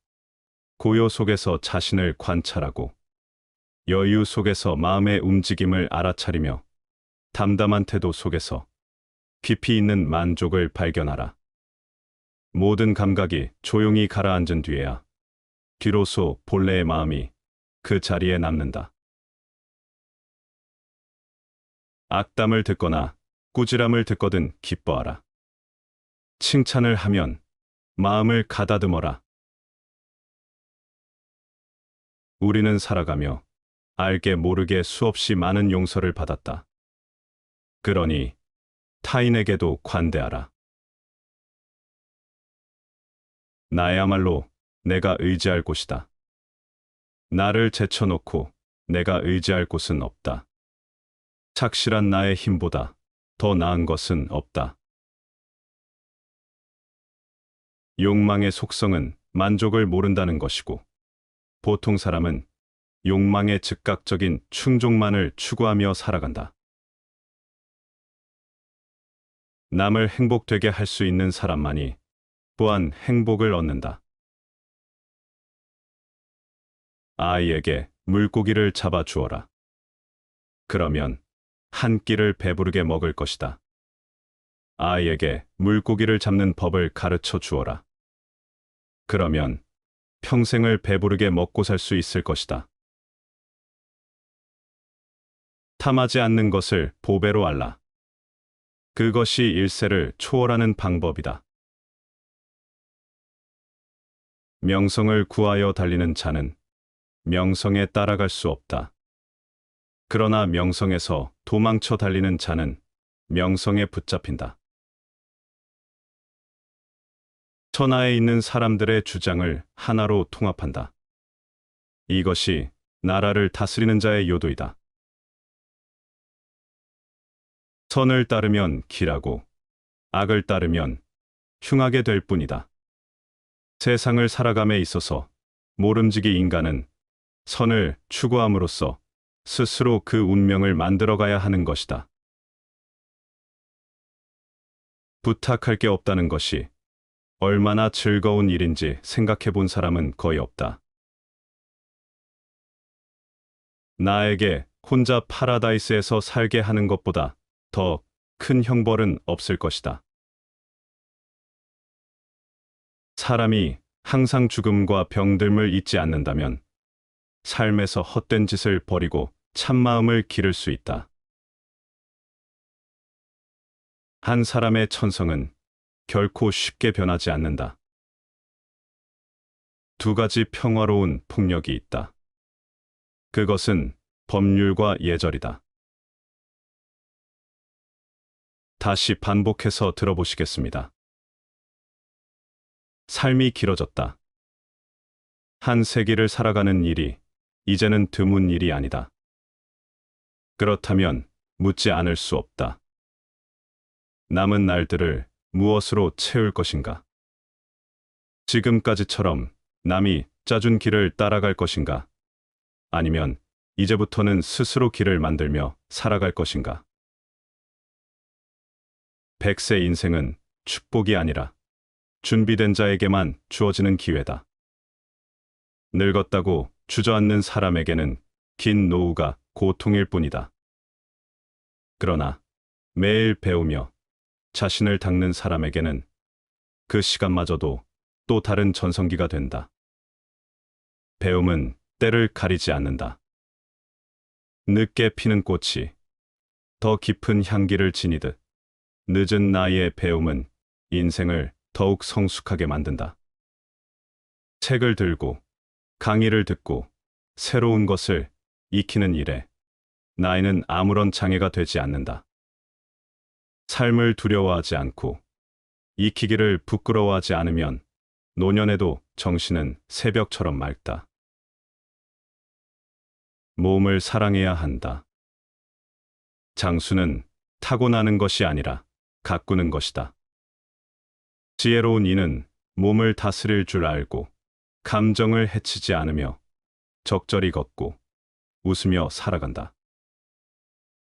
고요 속에서 자신을 관찰하고 여유 속에서 마음의 움직임을 알아차리며 담담한 태도 속에서 깊이 있는 만족을 발견하라. 모든 감각이 조용히 가라앉은 뒤에야 비로소 본래의 마음이 그 자리에 남는다. 악담을 듣거나 꾸지람을 듣거든 기뻐하라. 칭찬을 하면 마음을 가다듬어라. 우리는 살아가며 알게 모르게 수없이 많은 용서를 받았다. 그러니 타인에게도 관대하라. 나야말로 내가 의지할 곳이다. 나를 제쳐놓고 내가 의지할 곳은 없다. 착실한 나의 힘보다 더 나은 것은 없다. 욕망의 속성은 만족을 모른다는 것이고, 보통 사람은 욕망의 즉각적인 충족만을 추구하며 살아간다. 남을 행복되게 할 수 있는 사람만이 또한 행복을 얻는다. 아이에게 물고기를 잡아 주어라. 그러면 한 끼를 배부르게 먹을 것이다. 아이에게 물고기를 잡는 법을 가르쳐 주어라. 그러면 평생을 배부르게 먹고 살 수 있을 것이다. 탐하지 않는 것을 보배로 알라. 그것이 일세를 초월하는 방법이다. 명성을 구하여 달리는 자는 명성에 따라갈 수 없다. 그러나 명성에서 도망쳐 달리는 자는 명성에 붙잡힌다. 천하에 있는 사람들의 주장을 하나로 통합한다. 이것이 나라를 다스리는 자의 요도이다. 선을 따르면 길하고 악을 따르면 흉하게 될 뿐이다. 세상을 살아감에 있어서 모름지기 인간은 선을 추구함으로써 스스로 그 운명을 만들어가야 하는 것이다. 부탁할 게 없다는 것이 얼마나 즐거운 일인지 생각해 본 사람은 거의 없다. 나에게 혼자 파라다이스에서 살게 하는 것보다 더 큰 형벌은 없을 것이다. 사람이 항상 죽음과 병듦을 잊지 않는다면 삶에서 헛된 짓을 버리고 참마음을 기를 수 있다. 한 사람의 천성은 결코 쉽게 변하지 않는다. 두 가지 평화로운 폭력이 있다. 그것은 법률과 예절이다. 다시 반복해서 들어보시겠습니다. 삶이 길어졌다. 한 세기를 살아가는 일이 이제는 드문 일이 아니다. 그렇다면 묻지 않을 수 없다. 남은 날들을 무엇으로 채울 것인가? 지금까지처럼 남이 짜준 길을 따라갈 것인가? 아니면 이제부터는 스스로 길을 만들며 살아갈 것인가? 100세 인생은 축복이 아니라 준비된 자에게만 주어지는 기회다. 늙었다고 주저앉는 사람에게는 긴 노후가 고통일 뿐이다. 그러나 매일 배우며 자신을 닦는 사람에게는 그 시간마저도 또 다른 전성기가 된다. 배움은 때를 가리지 않는다. 늦게 피는 꽃이 더 깊은 향기를 지니듯 늦은 나이의 배움은 인생을 더욱 성숙하게 만든다. 책을 들고 강의를 듣고 새로운 것을 익히는 일에 나이는 아무런 장애가 되지 않는다. 삶을 두려워하지 않고 익히기를 부끄러워하지 않으면 노년에도 정신은 새벽처럼 맑다. 몸을 사랑해야 한다. 장수는 타고나는 것이 아니라 가꾸는 것이다. 지혜로운 이는 몸을 다스릴 줄 알고 감정을 해치지 않으며 적절히 걷고 웃으며 살아간다.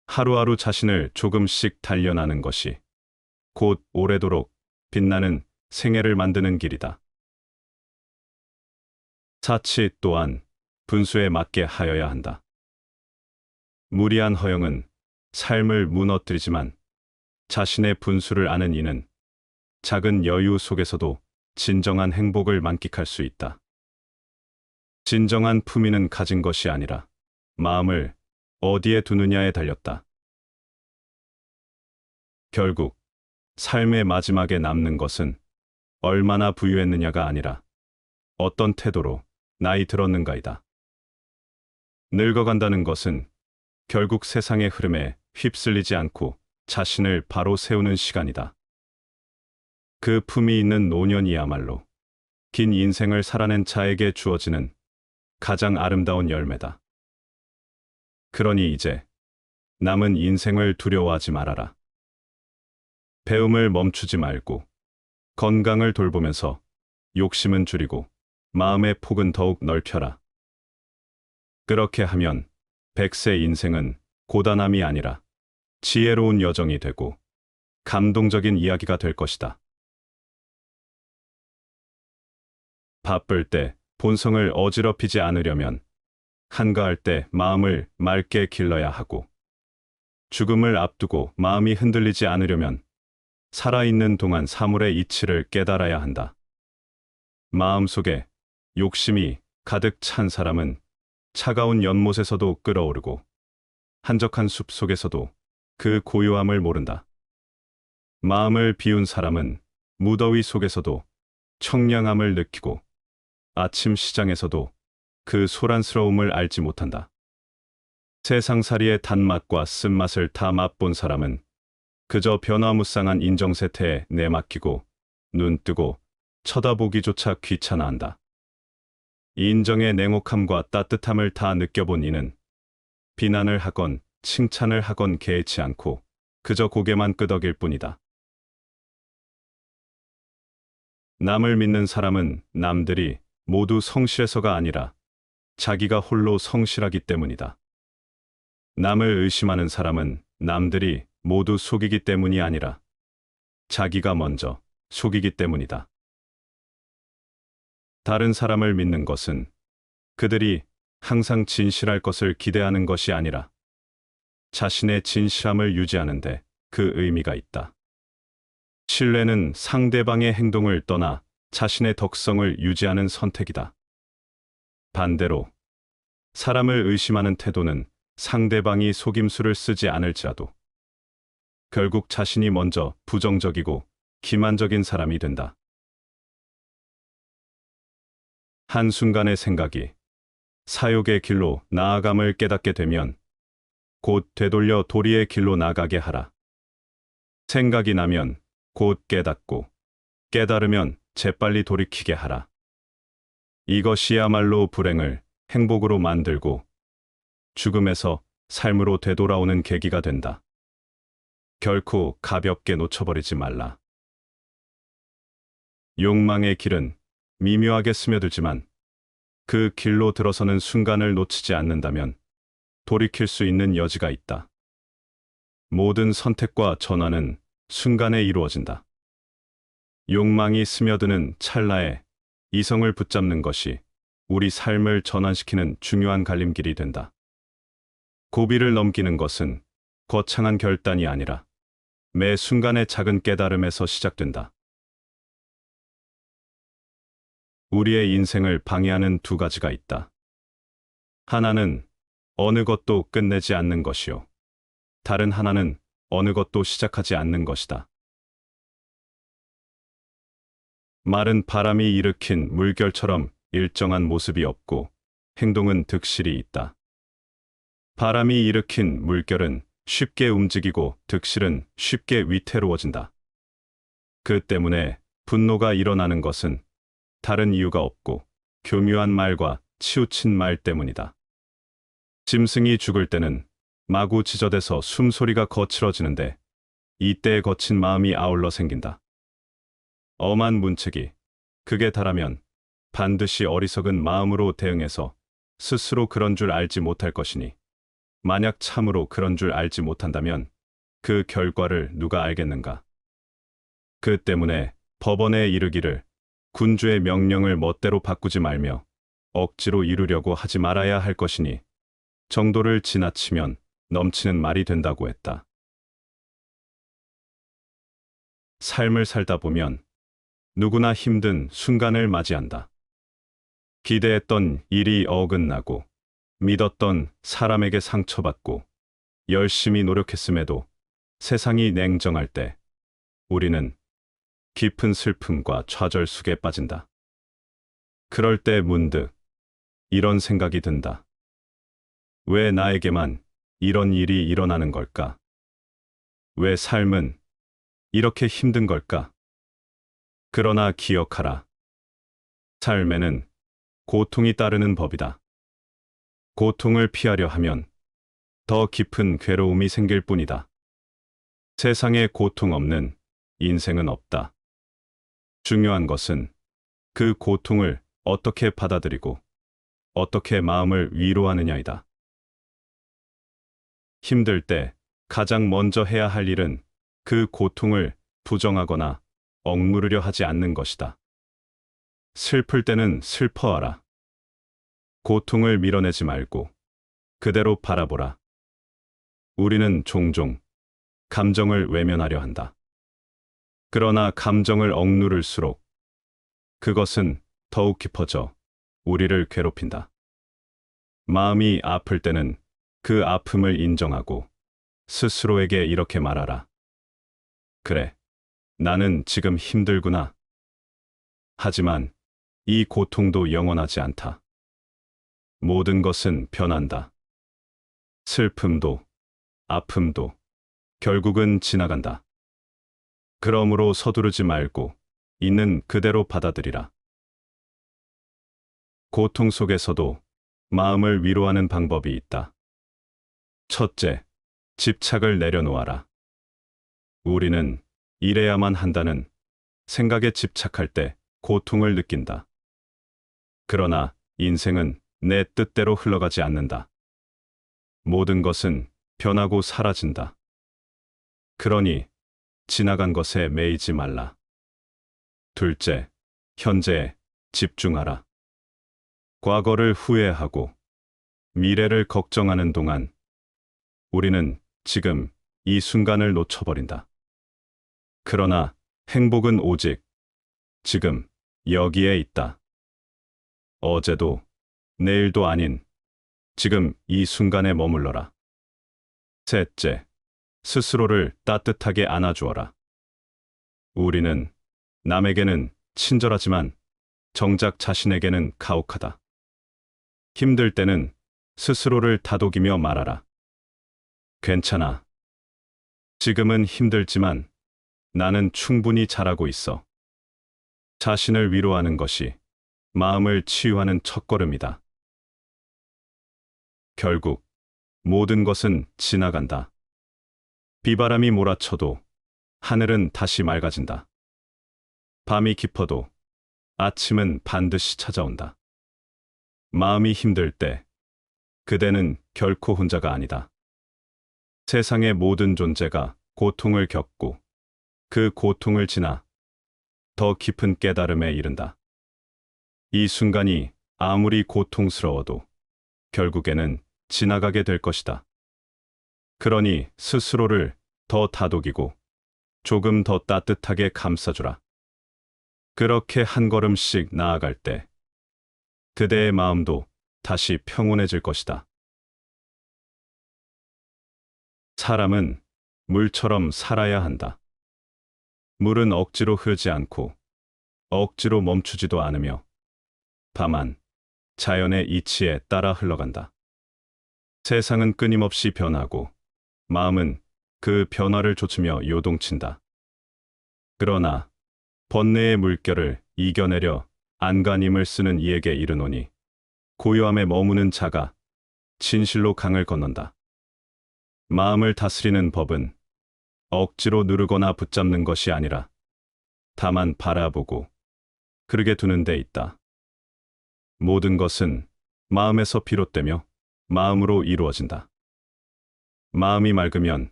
하루하루 자신을 조금씩 단련하는 것이 곧 오래도록 빛나는 생애를 만드는 길이다. 사치 또한 분수에 맞게 하여야 한다. 무리한 허영은 삶을 무너뜨리지만 자신의 분수를 아는 이는 작은 여유 속에서도 진정한 행복을 만끽할 수 있다. 진정한 품위는 가진 것이 아니라 마음을 어디에 두느냐에 달렸다. 결국 삶의 마지막에 남는 것은 얼마나 부유했느냐가 아니라 어떤 태도로 나이 들었는가이다. 늙어간다는 것은 결국 세상의 흐름에 휩쓸리지 않고 자신을 바로 세우는 시간이다. 그 품이 있는 노년이야말로 긴 인생을 살아낸 자에게 주어지는 가장 아름다운 열매다. 그러니 이제 남은 인생을 두려워하지 말아라. 배움을 멈추지 말고 건강을 돌보면서 욕심은 줄이고 마음의 폭은 더욱 넓혀라. 그렇게 하면 100세 인생은 고단함이 아니라 지혜로운 여정이 되고 감동적인 이야기가 될 것이다. 바쁠 때 본성을 어지럽히지 않으려면 한가할 때 마음을 맑게 길러야 하고 죽음을 앞두고 마음이 흔들리지 않으려면 살아있는 동안 사물의 이치를 깨달아야 한다. 마음속에 욕심이 가득 찬 사람은 차가운 연못에서도 끓어오르고 한적한 숲 속에서도 그 고요함을 모른다. 마음을 비운 사람은 무더위 속에서도 청량함을 느끼고 아침 시장에서도 그 소란스러움을 알지 못한다. 세상살이의 단맛과 쓴맛을 다 맛본 사람은 그저 변화무쌍한 인정세태에 내맡기고 눈 뜨고 쳐다보기조차 귀찮아한다. 인정의 냉혹함과 따뜻함을 다 느껴본 이는 비난을 하건 칭찬을 하건 개의치 않고 그저 고개만 끄덕일 뿐이다. 남을 믿는 사람은 남들이 모두 성실해서가 아니라 자기가 홀로 성실하기 때문이다. 남을 의심하는 사람은 남들이 모두 속이기 때문이 아니라 자기가 먼저 속이기 때문이다. 다른 사람을 믿는 것은 그들이 항상 진실할 것을 기대하는 것이 아니라 자신의 진실함을 유지하는데 그 의미가 있다. 신뢰는 상대방의 행동을 떠나 자신의 덕성을 유지하는 선택이다. 반대로 사람을 의심하는 태도는 상대방이 속임수를 쓰지 않을지라도 결국 자신이 먼저 부정적이고 기만적인 사람이 된다. 한순간의 생각이 사욕의 길로 나아감을 깨닫게 되면 곧 되돌려 도리의 길로 나가게 하라. 생각이 나면 곧 깨닫고 깨달으면 재빨리 돌이키게 하라. 이것이야말로 불행을 행복으로 만들고 죽음에서 삶으로 되돌아오는 계기가 된다. 결코 가볍게 놓쳐버리지 말라. 욕망의 길은 미묘하게 스며들지만 그 길로 들어서는 순간을 놓치지 않는다면 돌이킬 수 있는 여지가 있다. 모든 선택과 전환은 순간에 이루어진다. 욕망이 스며드는 찰나에 이성을 붙잡는 것이 우리 삶을 전환시키는 중요한 갈림길이 된다. 고비를 넘기는 것은 거창한 결단이 아니라 매 순간의 작은 깨달음에서 시작된다. 우리의 인생을 방해하는 두 가지가 있다. 하나는 어느 것도 끝내지 않는 것이요. 다른 하나는 어느 것도 시작하지 않는 것이다. 마른 바람이 일으킨 물결처럼 일정한 모습이 없고 행동은 득실이 있다. 바람이 일으킨 물결은 쉽게 움직이고 득실은 쉽게 위태로워진다. 그 때문에 분노가 일어나는 것은 다른 이유가 없고 교묘한 말과 치우친 말 때문이다. 짐승이 죽을 때는 마구 지저대서 숨소리가 거칠어지는데 이때에 거친 마음이 아울러 생긴다. 엄한 문책이 극에 달하면 반드시 어리석은 마음으로 대응해서 스스로 그런 줄 알지 못할 것이니 만약 참으로 그런 줄 알지 못한다면 그 결과를 누가 알겠는가. 그 때문에 법원에 이르기를 군주의 명령을 멋대로 바꾸지 말며 억지로 이루려고 하지 말아야 할 것이니 정도를 지나치면 넘치는 말이 된다고 했다. 삶을 살다 보면 누구나 힘든 순간을 맞이한다. 기대했던 일이 어긋나고 믿었던 사람에게 상처받고 열심히 노력했음에도 세상이 냉정할 때 우리는 깊은 슬픔과 좌절숙에 빠진다. 그럴 때 문득 이런 생각이 든다. 왜 나에게만 이런 일이 일어나는 걸까? 왜 삶은 이렇게 힘든 걸까? 그러나 기억하라. 삶에는 고통이 따르는 법이다. 고통을 피하려 하면 더 깊은 괴로움이 생길 뿐이다. 세상에 고통 없는 인생은 없다. 중요한 것은 그 고통을 어떻게 받아들이고 어떻게 마음을 위로하느냐이다. 힘들 때 가장 먼저 해야 할 일은 그 고통을 부정하거나 억누르려 하지 않는 것이다. 슬플 때는 슬퍼하라. 고통을 밀어내지 말고 그대로 바라보라. 우리는 종종 감정을 외면하려 한다. 그러나 감정을 억누를수록 그것은 더욱 깊어져 우리를 괴롭힌다. 마음이 아플 때는 그 아픔을 인정하고 스스로에게 이렇게 말하라. 그래, 나는 지금 힘들구나. 하지만 이 고통도 영원하지 않다. 모든 것은 변한다. 슬픔도, 아픔도 결국은 지나간다. 그러므로 서두르지 말고 있는 그대로 받아들이라. 고통 속에서도 마음을 위로하는 방법이 있다. 첫째, 집착을 내려놓아라. 우리는 이래야만 한다는 생각에 집착할 때 고통을 느낀다. 그러나 인생은 내 뜻대로 흘러가지 않는다. 모든 것은 변하고 사라진다. 그러니 지나간 것에 매이지 말라. 둘째, 현재에 집중하라. 과거를 후회하고 미래를 걱정하는 동안 우리는 지금 이 순간을 놓쳐버린다. 그러나 행복은 오직 지금 여기에 있다. 어제도 내일도 아닌 지금 이 순간에 머물러라. 셋째, 스스로를 따뜻하게 안아주어라. 우리는 남에게는 친절하지만 정작 자신에게는 가혹하다. 힘들 때는 스스로를 다독이며 말하라. 괜찮아. 지금은 힘들지만 나는 충분히 잘하고 있어. 자신을 위로하는 것이 마음을 치유하는 첫걸음이다. 결국 모든 것은 지나간다. 비바람이 몰아쳐도 하늘은 다시 맑아진다. 밤이 깊어도 아침은 반드시 찾아온다. 마음이 힘들 때 그대는 결코 혼자가 아니다. 세상의 모든 존재가 고통을 겪고 그 고통을 지나 더 깊은 깨달음에 이른다. 이 순간이 아무리 고통스러워도 결국에는 지나가게 될 것이다. 그러니 스스로를 더 다독이고 조금 더 따뜻하게 감싸주라. 그렇게 한 걸음씩 나아갈 때 그대의 마음도 다시 평온해질 것이다. 사람은 물처럼 살아야 한다. 물은 억지로 흐르지 않고 억지로 멈추지도 않으며 다만 자연의 이치에 따라 흘러간다. 세상은 끊임없이 변하고 마음은 그 변화를 좇으며 요동친다. 그러나 번뇌의 물결을 이겨내려 안간힘을 쓰는 이에게 이르노니 고요함에 머무는 자가 진실로 강을 건넌다. 마음을 다스리는 법은 억지로 누르거나 붙잡는 것이 아니라 다만 바라보고 그르게 두는 데 있다. 모든 것은 마음에서 비롯되며 마음으로 이루어진다. 마음이 맑으면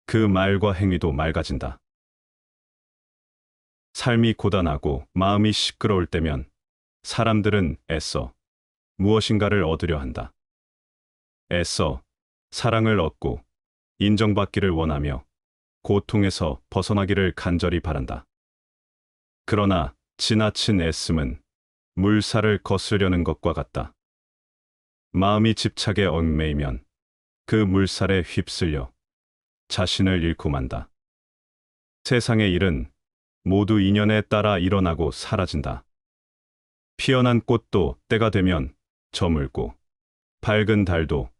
그 말과 행위도 맑아진다. 삶이 고단하고 마음이 시끄러울 때면 사람들은 애써 무엇인가를 얻으려 한다. 애써 사랑을 얻고 인정받기를 원하며 고통에서 벗어나기를 간절히 바란다. 그러나 지나친 애씀은 물살을 거스르려는 것과 같다. 마음이 집착에 얽매이면 그 물살에 휩쓸려 자신을 잃고 만다. 세상의 일은 모두 인연에 따라 일어나고 사라진다. 피어난 꽃도 때가 되면 저물고 밝은 달도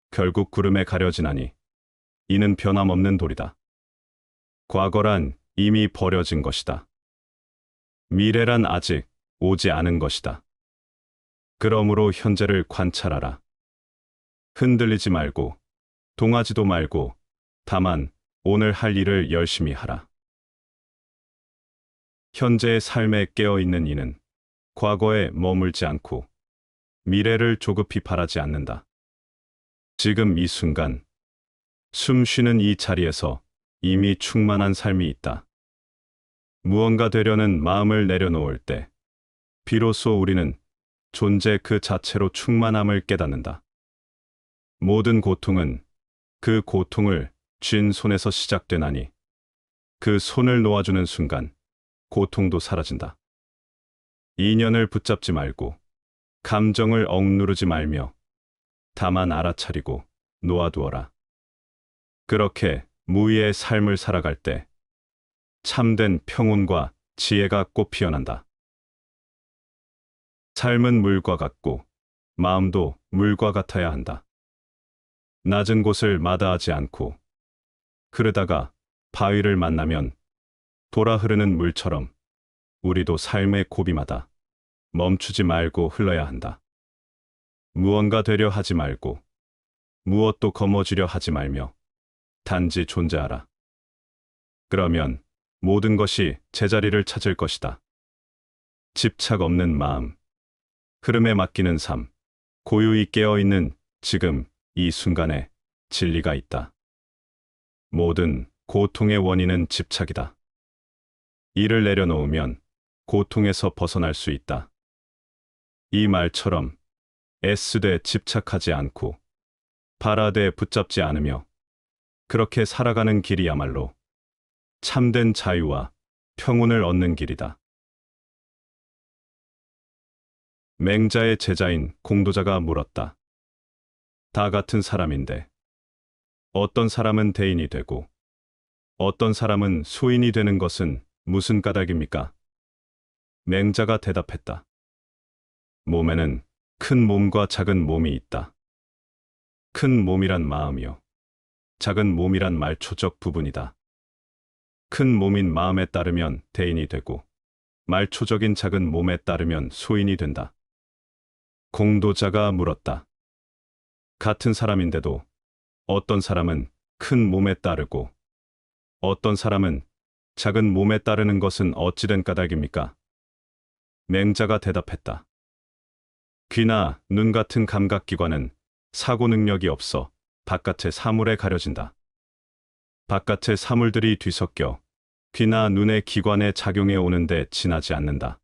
결국 구름에 가려지나니 이는 변함없는 도리다. 과거란 이미 버려진 것이다. 미래란 아직 오지 않은 것이다. 그러므로 현재를 관찰하라. 흔들리지 말고 동하지도 말고 다만 오늘 할 일을 열심히 하라. 현재의 삶에 깨어있는 이는 과거에 머물지 않고 미래를 조급히 바라지 않는다. 지금 이 순간 숨 쉬는 이 자리에서 이미 충만한 삶이 있다. 무언가 되려는 마음을 내려놓을 때 비로소 우리는 존재 그 자체로 충만함을 깨닫는다. 모든 고통은 그 고통을 쥔 손에서 시작되나니 그 손을 놓아주는 순간 고통도 사라진다. 인연을 붙잡지 말고 감정을 억누르지 말며 다만 알아차리고 놓아두어라. 그렇게 무위의 삶을 살아갈 때 참된 평온과 지혜가 꽃 피어난다. 삶은 물과 같고 마음도 물과 같아야 한다. 낮은 곳을 마다하지 않고 흐르다가 바위를 만나면 돌아 흐르는 물처럼 우리도 삶의 고비마다 멈추지 말고 흘러야 한다. 무언가 되려 하지 말고 무엇도 거머쥐려 하지 말며 단지 존재하라. 그러면 모든 것이 제자리를 찾을 것이다. 집착 없는 마음, 흐름에 맡기는 삶, 고요히 깨어있는 지금 이 순간에 진리가 있다. 모든 고통의 원인은 집착이다. 이를 내려놓으면 고통에서 벗어날 수 있다. 이 말처럼 애쓰되 집착하지 않고 바라되 붙잡지 않으며 그렇게 살아가는 길이야말로 참된 자유와 평온을 얻는 길이다. 맹자의 제자인 공도자가 물었다. 다 같은 사람인데 어떤 사람은 대인이 되고 어떤 사람은 소인이 되는 것은 무슨 까닭입니까? 맹자가 대답했다. 몸에는 큰 몸과 작은 몸이 있다. 큰 몸이란 마음이요. 작은 몸이란 말초적 부분이다. 큰 몸인 마음에 따르면 대인이 되고 말초적인 작은 몸에 따르면 소인이 된다. 공도자가 물었다. 같은 사람인데도 어떤 사람은 큰 몸에 따르고 어떤 사람은 작은 몸에 따르는 것은 어찌된 까닭입니까? 맹자가 대답했다. 귀나 눈 같은 감각기관은 사고 능력이 없어 바깥의 사물에 가려진다. 바깥의 사물들이 뒤섞여 귀나 눈의 기관에 작용해 오는데 지나지 않는다.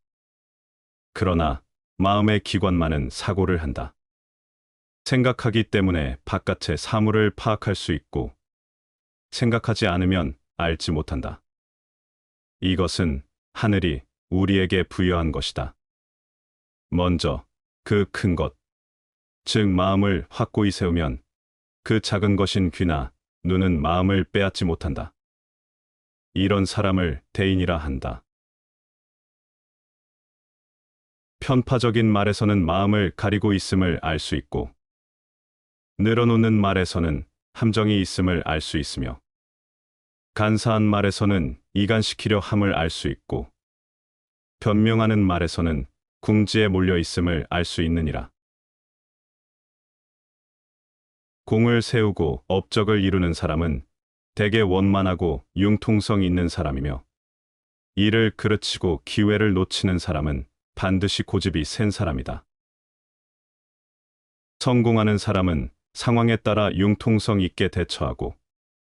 그러나 마음의 기관만은 사고를 한다. 생각하기 때문에 바깥의 사물을 파악할 수 있고 생각하지 않으면 알지 못한다. 이것은 하늘이 우리에게 부여한 것이다. 먼저 그 큰 것, 즉 마음을 확고히 세우면 그 작은 것인 귀나 눈은 마음을 빼앗지 못한다. 이런 사람을 대인이라 한다. 편파적인 말에서는 마음을 가리고 있음을 알 수 있고 늘어놓는 말에서는 함정이 있음을 알 수 있으며 간사한 말에서는 이간시키려 함을 알 수 있고 변명하는 말에서는 궁지에 몰려 있음을 알 수 있느니라. 공을 세우고 업적을 이루는 사람은 대개 원만하고 융통성 있는 사람이며 일을 그르치고 기회를 놓치는 사람은 반드시 고집이 센 사람이다. 성공하는 사람은 상황에 따라 융통성 있게 대처하고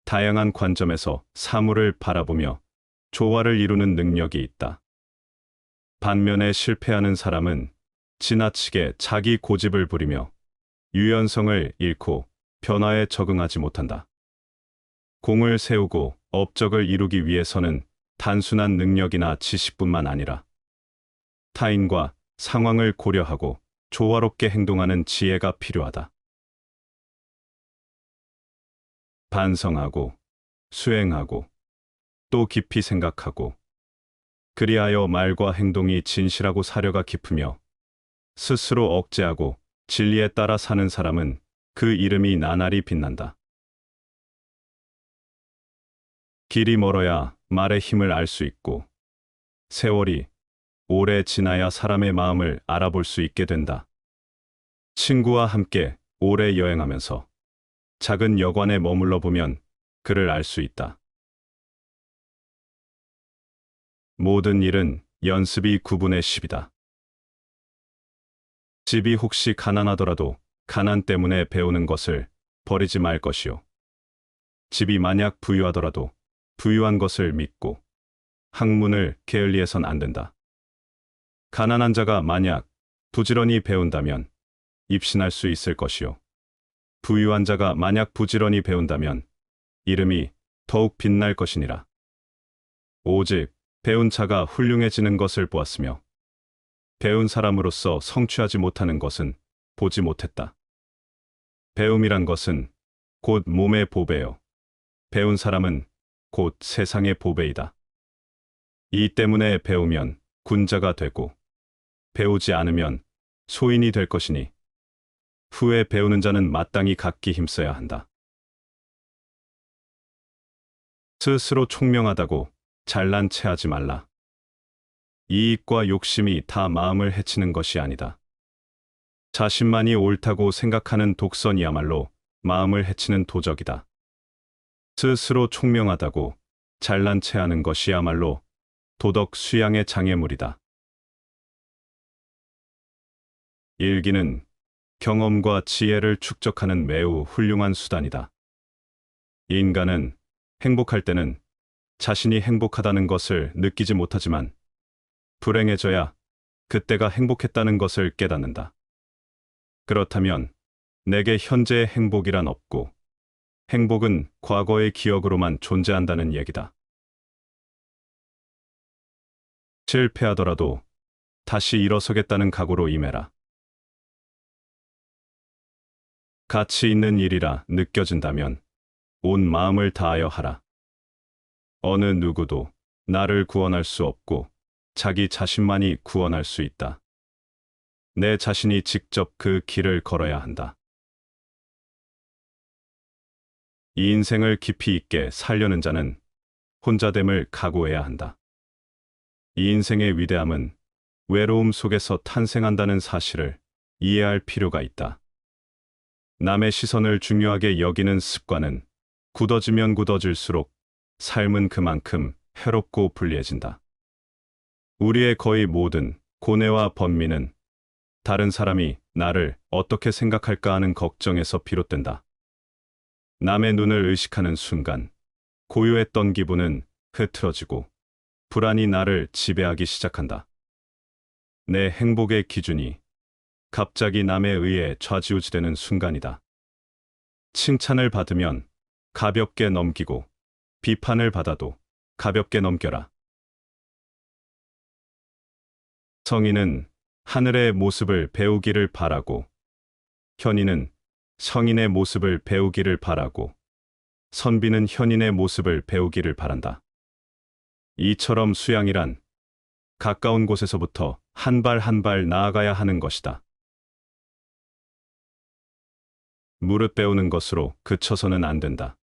다양한 관점에서 사물을 바라보며 조화를 이루는 능력이 있다. 반면에 실패하는 사람은 지나치게 자기 고집을 부리며 유연성을 잃고 변화에 적응하지 못한다. 공을 세우고 업적을 이루기 위해서는 단순한 능력이나 지식뿐만 아니라 타인과 상황을 고려하고 조화롭게 행동하는 지혜가 필요하다. 반성하고 수행하고 또 깊이 생각하고 그리하여 말과 행동이 진실하고 사려가 깊으며 스스로 억제하고 진리에 따라 사는 사람은 그 이름이 나날이 빛난다. 길이 멀어야 말의 힘을 알 수 있고 세월이 오래 지나야 사람의 마음을 알아볼 수 있게 된다. 친구와 함께 오래 여행하면서 작은 여관에 머물러 보면 그를 알 수 있다. 모든 일은 연습이 9분의 10이다. 집이 혹시 가난하더라도 가난 때문에 배우는 것을 버리지 말 것이요. 집이 만약 부유하더라도 부유한 것을 믿고 학문을 게을리해선 안 된다. 가난한 자가 만약 부지런히 배운다면 입신할 수 있을 것이요. 부유한 자가 만약 부지런히 배운다면 이름이 더욱 빛날 것이니라. 오직 배운 자가 훌륭해지는 것을 보았으며 배운 사람으로서 성취하지 못하는 것은 보지 못했다. 배움이란 것은 곧 몸의 보배요. 배운 사람은 곧 세상의 보배이다. 이 때문에 배우면 군자가 되고 배우지 않으면 소인이 될 것이니 후에 배우는 자는 마땅히 각기 힘써야 한다. 스스로 총명하다고 잘난 체하지 말라. 이익과 욕심이 다 마음을 해치는 것이 아니다. 자신만이 옳다고 생각하는 독선이야말로 마음을 해치는 도적이다. 스스로 총명하다고 잘난 체하는 것이야말로 도덕 수양의 장애물이다. 일기는 경험과 지혜를 축적하는 매우 훌륭한 수단이다. 인간은 행복할 때는 자신이 행복하다는 것을 느끼지 못하지만 불행해져야 그때가 행복했다는 것을 깨닫는다. 그렇다면 내게 현재의 행복이란 없고 행복은 과거의 기억으로만 존재한다는 얘기다. 실패하더라도 다시 일어서겠다는 각오로 임해라. 가치 있는 일이라 느껴진다면 온 마음을 다하여 하라. 어느 누구도 나를 구원할 수 없고 자기 자신만이 구원할 수 있다. 내 자신이 직접 그 길을 걸어야 한다. 이 인생을 깊이 있게 살려는 자는 혼자됨을 각오해야 한다. 이 인생의 위대함은 외로움 속에서 탄생한다는 사실을 이해할 필요가 있다. 남의 시선을 중요하게 여기는 습관은 굳어지면 굳어질수록 삶은 그만큼 해롭고 불리해진다. 우리의 거의 모든 고뇌와 번민은 다른 사람이 나를 어떻게 생각할까 하는 걱정에서 비롯된다. 남의 눈을 의식하는 순간 고요했던 기분은 흐트러지고 불안이 나를 지배하기 시작한다. 내 행복의 기준이 갑자기 남에 의해 좌지우지되는 순간이다. 칭찬을 받으면 가볍게 넘기고 비판을 받아도 가볍게 넘겨라. 성인은 하늘의 모습을 배우기를 바라고 현인은 성인의 모습을 배우기를 바라고 선비는 현인의 모습을 배우기를 바란다. 이처럼 수양이란 가까운 곳에서부터 한 발 한 발 나아가야 하는 것이다. 무릇 배우는 것으로 그쳐서는 안 된다.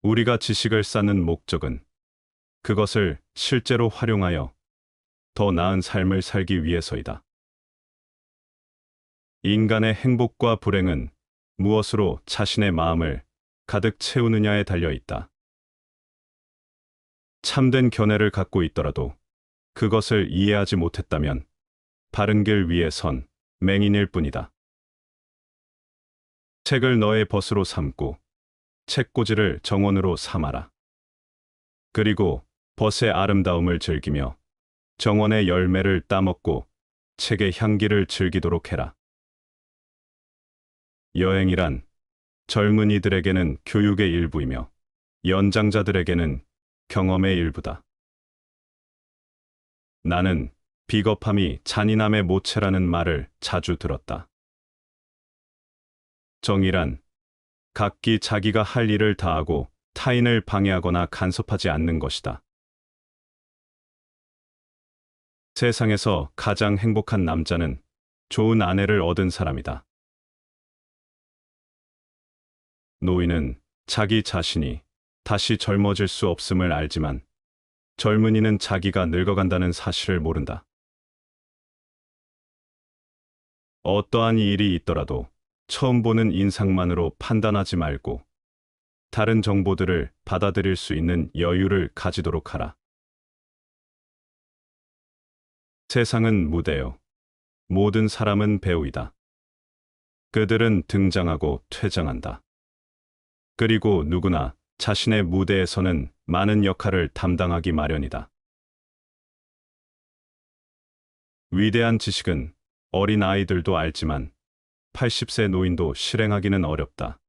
우리가 지식을 쌓는 목적은 그것을 실제로 활용하여 더 나은 삶을 살기 위해서이다. 인간의 행복과 불행은 무엇으로 자신의 마음을 가득 채우느냐에 달려 있다. 참된 견해를 갖고 있더라도 그것을 이해하지 못했다면 바른 길 위에 선 맹인일 뿐이다. 책을 너의 벗으로 삼고 책꽂이를 정원으로 삼아라. 그리고 벗의 아름다움을 즐기며 정원의 열매를 따먹고 책의 향기를 즐기도록 해라. 여행이란 젊은이들에게는 교육의 일부이며 연장자들에게는 경험의 일부다. 나는 비겁함이 잔인함의 모체라는 말을 자주 들었다. 정의란 각기 자기가 할 일을 다하고 타인을 방해하거나 간섭하지 않는 것이다. 세상에서 가장 행복한 남자는 좋은 아내를 얻은 사람이다. 노인은 자기 자신이 다시 젊어질 수 없음을 알지만 젊은이는 자기가 늙어간다는 사실을 모른다. 어떠한 일이 있더라도 처음 보는 인상만으로 판단하지 말고 다른 정보들을 받아들일 수 있는 여유를 가지도록 하라. 세상은 무대요. 모든 사람은 배우이다. 그들은 등장하고 퇴장한다. 그리고 누구나 자신의 무대에서는 많은 역할을 담당하기 마련이다. 위대한 지식은 어린 아이들도 알지만 80세 노인도 실행하기는 어렵다.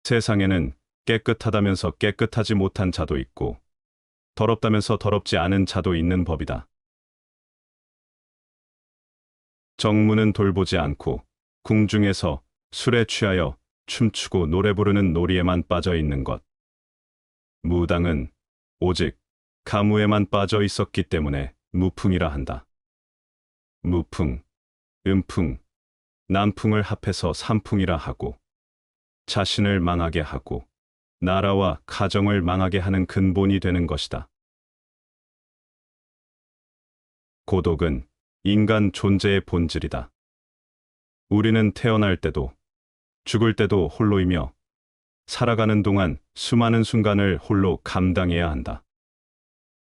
세상에는 깨끗하다면서 깨끗하지 못한 자도 있고 더럽다면서 더럽지 않은 자도 있는 법이다. 정무는 돌보지 않고 궁중에서 술에 취하여 춤추고 노래 부르는 놀이에만 빠져 있는 것. 무당은 오직 가무에만 빠져 있었기 때문에 무풍이라 한다. 무풍, 음풍, 남풍을 합해서 삼풍이라 하고 자신을 망하게 하고 나라와 가정을 망하게 하는 근본이 되는 것이다. 고독은 인간 존재의 본질이다. 우리는 태어날 때도 죽을 때도 홀로이며 살아가는 동안 수많은 순간을 홀로 감당해야 한다.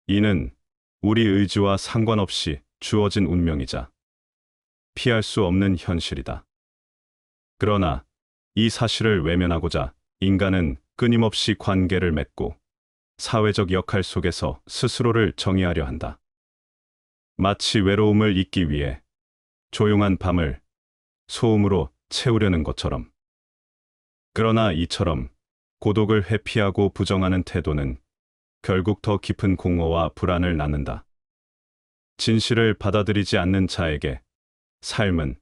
이는 우리 의지와 상관없이 주어진 운명이자 피할 수 없는 현실이다. 그러나 이 사실을 외면하고자 인간은 끊임없이 관계를 맺고 사회적 역할 속에서 스스로를 정의하려 한다. 마치 외로움을 잊기 위해 조용한 밤을 소음으로 채우려는 것처럼. 그러나 이처럼 고독을 회피하고 부정하는 태도는 결국 더 깊은 공허와 불안을 낳는다. 진실을 받아들이지 않는 자에게 삶은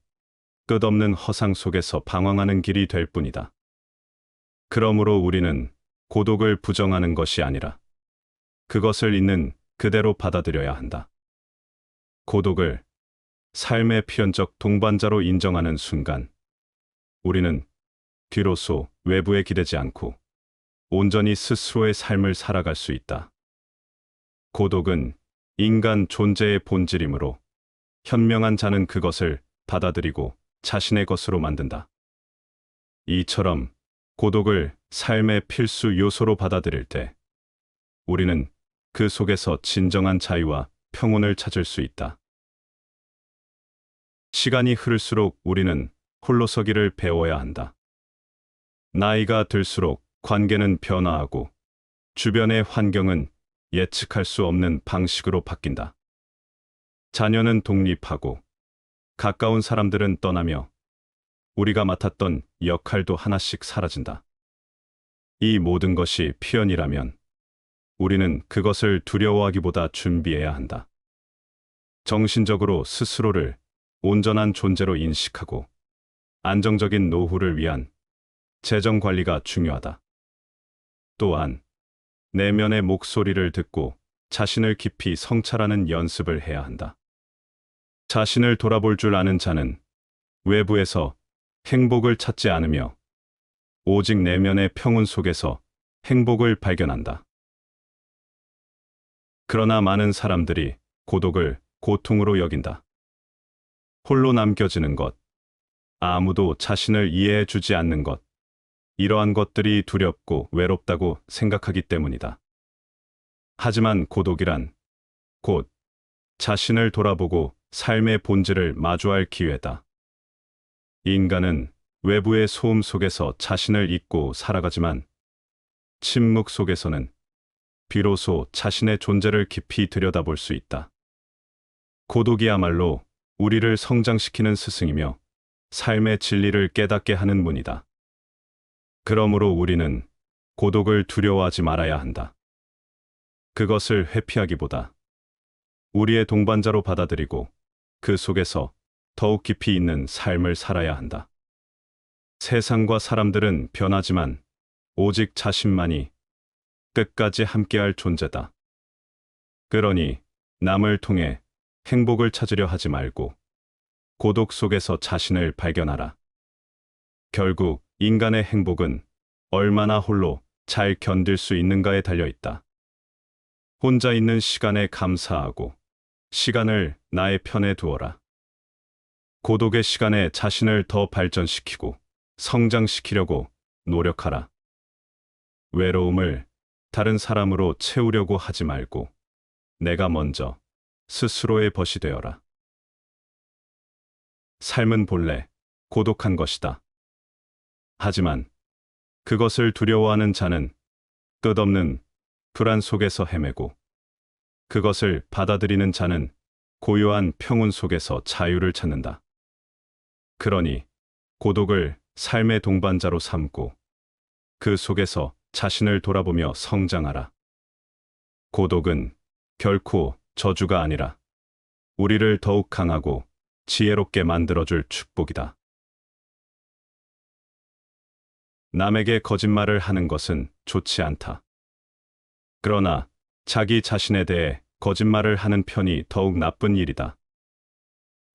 끝없는 허상 속에서 방황하는 길이 될 뿐이다. 그러므로 우리는 고독을 부정하는 것이 아니라 그것을 있는 그대로 받아들여야 한다. 고독을 삶의 필연적 동반자로 인정하는 순간, 우리는 뒤로서 외부에 기대지 않고 온전히 스스로의 삶을 살아갈 수 있다. 고독은 인간 존재의 본질이므로 현명한 자는 그것을 받아들이고 자신의 것으로 만든다. 이처럼 고독을 삶의 필수 요소로 받아들일 때 우리는 그 속에서 진정한 자유와 평온을 찾을 수 있다. 시간이 흐를수록 우리는 홀로서기를 배워야 한다. 나이가 들수록 관계는 변화하고 주변의 환경은 예측할 수 없는 방식으로 바뀐다. 자녀는 독립하고 가까운 사람들은 떠나며 우리가 맡았던 역할도 하나씩 사라진다. 이 모든 것이 필연이라면 우리는 그것을 두려워하기보다 준비해야 한다. 정신적으로 스스로를 온전한 존재로 인식하고 안정적인 노후를 위한 재정 관리가 중요하다. 또한 내면의 목소리를 듣고 자신을 깊이 성찰하는 연습을 해야 한다. 자신을 돌아볼 줄 아는 자는 외부에서 행복을 찾지 않으며 오직 내면의 평온 속에서 행복을 발견한다. 그러나 많은 사람들이 고독을 고통으로 여긴다. 홀로 남겨지는 것, 아무도 자신을 이해해 주지 않는 것, 이러한 것들이 두렵고 외롭다고 생각하기 때문이다. 하지만 고독이란 곧 자신을 돌아보고 삶의 본질을 마주할 기회다. 인간은 외부의 소음 속에서 자신을 잊고 살아가지만 침묵 속에서는 비로소 자신의 존재를 깊이 들여다볼 수 있다. 고독이야말로 우리를 성장시키는 스승이며 삶의 진리를 깨닫게 하는 문이다. 그러므로 우리는 고독을 두려워하지 말아야 한다. 그것을 회피하기보다 우리의 동반자로 받아들이고 그 속에서 더욱 깊이 있는 삶을 살아야 한다. 세상과 사람들은 변하지만 오직 자신만이 끝까지 함께할 존재다. 그러니 남을 통해 행복을 찾으려 하지 말고 고독 속에서 자신을 발견하라. 결국 인간의 행복은 얼마나 홀로 잘 견딜 수 있는가에 달려 있다. 혼자 있는 시간에 감사하고 시간을 나의 편에 두어라. 고독의 시간에 자신을 더 발전시키고 성장시키려고 노력하라. 외로움을 다른 사람으로 채우려고 하지 말고 내가 먼저 스스로의 벗이 되어라. 삶은 본래 고독한 것이다. 하지만 그것을 두려워하는 자는 끝없는 불안 속에서 헤매고 그것을 받아들이는 자는 고요한 평온 속에서 자유를 찾는다. 그러니 고독을 삶의 동반자로 삼고 그 속에서 자신을 돌아보며 성장하라. 고독은 결코 저주가 아니라 우리를 더욱 강하고 지혜롭게 만들어줄 축복이다. 남에게 거짓말을 하는 것은 좋지 않다. 그러나 자기 자신에 대해 거짓말을 하는 편이 더욱 나쁜 일이다.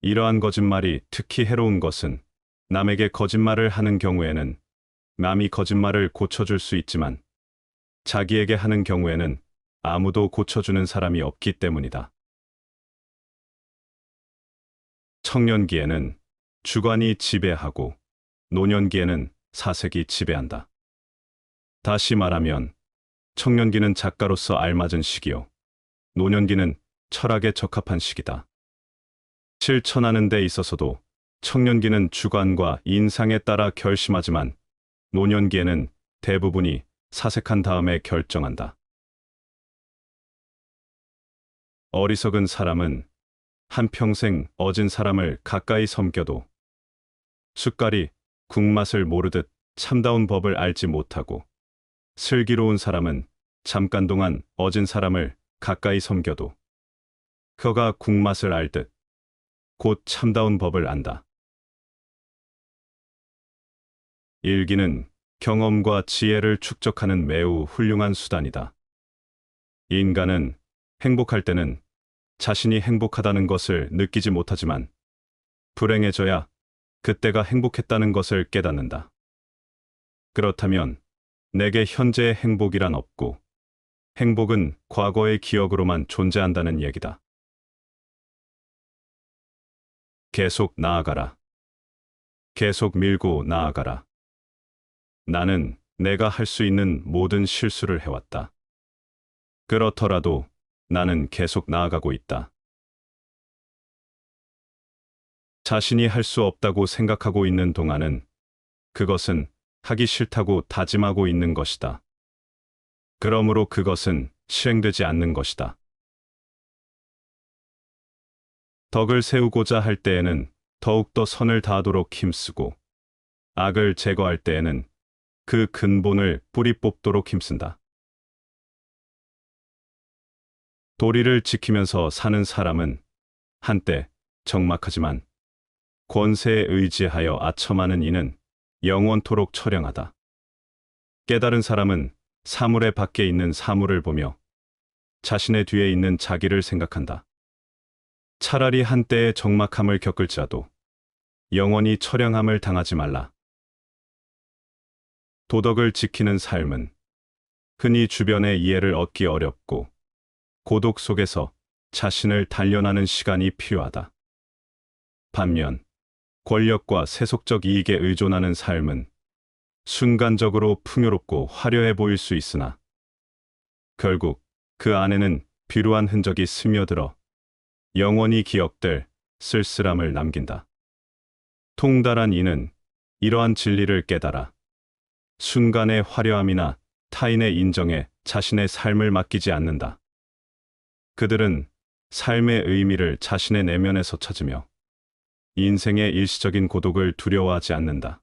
이러한 거짓말이 특히 해로운 것은 남에게 거짓말을 하는 경우에는 남이 거짓말을 고쳐줄 수 있지만 자기에게 하는 경우에는 아무도 고쳐주는 사람이 없기 때문이다. 청년기에는 주관이 지배하고 노년기에는 사색이 지배한다. 다시 말하면 청년기는 작가로서 알맞은 시기요. 노년기는 철학에 적합한 시기다. 실천하는 데 있어서도 청년기는 주관과 인상에 따라 결심하지만 노년기에는 대부분이 사색한 다음에 결정한다. 어리석은 사람은 한평생 어진 사람을 가까이 섬겨도 숟갈이 국맛을 모르듯 참다운 법을 알지 못하고 슬기로운 사람은 잠깐 동안 어진 사람을 가까이 섬겨도 그가 국맛을 알듯 곧 참다운 법을 안다. 일기는 경험과 지혜를 축적하는 매우 훌륭한 수단이다. 인간은 행복할 때는 자신이 행복하다는 것을 느끼지 못하지만 불행해져야 그때가 행복했다는 것을 깨닫는다. 그렇다면 내게 현재의 행복이란 없고 행복은 과거의 기억으로만 존재한다는 얘기다. 계속 나아가라. 계속 밀고 나아가라. 나는 내가 할 수 있는 모든 실수를 해왔다. 그렇더라도 나는 계속 나아가고 있다. 자신이 할 수 없다고 생각하고 있는 동안은 그것은 하기 싫다고 다짐하고 있는 것이다. 그러므로 그것은 실행되지 않는 것이다. 덕을 세우고자 할 때에는 더욱더 선을 다하도록 힘쓰고 악을 제거할 때에는 그 근본을 뿌리 뽑도록 힘쓴다. 도리를 지키면서 사는 사람은 한때 적막하지만 권세에 의지하여 아첨하는 이는 영원토록 처량하다. 깨달은 사람은 사물의 밖에 있는 사물을 보며 자신의 뒤에 있는 자기를 생각한다. 차라리 한때의 적막함을 겪을지라도 영원히 처량함을 당하지 말라. 도덕을 지키는 삶은 흔히 주변의 이해를 얻기 어렵고 고독 속에서 자신을 단련하는 시간이 필요하다. 반면 권력과 세속적 이익에 의존하는 삶은 순간적으로 풍요롭고 화려해 보일 수 있으나 결국 그 안에는 비루한 흔적이 스며들어 영원히 기억될 쓸쓸함을 남긴다. 통달한 이는 이러한 진리를 깨달아 순간의 화려함이나 타인의 인정에 자신의 삶을 맡기지 않는다. 그들은 삶의 의미를 자신의 내면에서 찾으며 인생의 일시적인 고독을 두려워하지 않는다.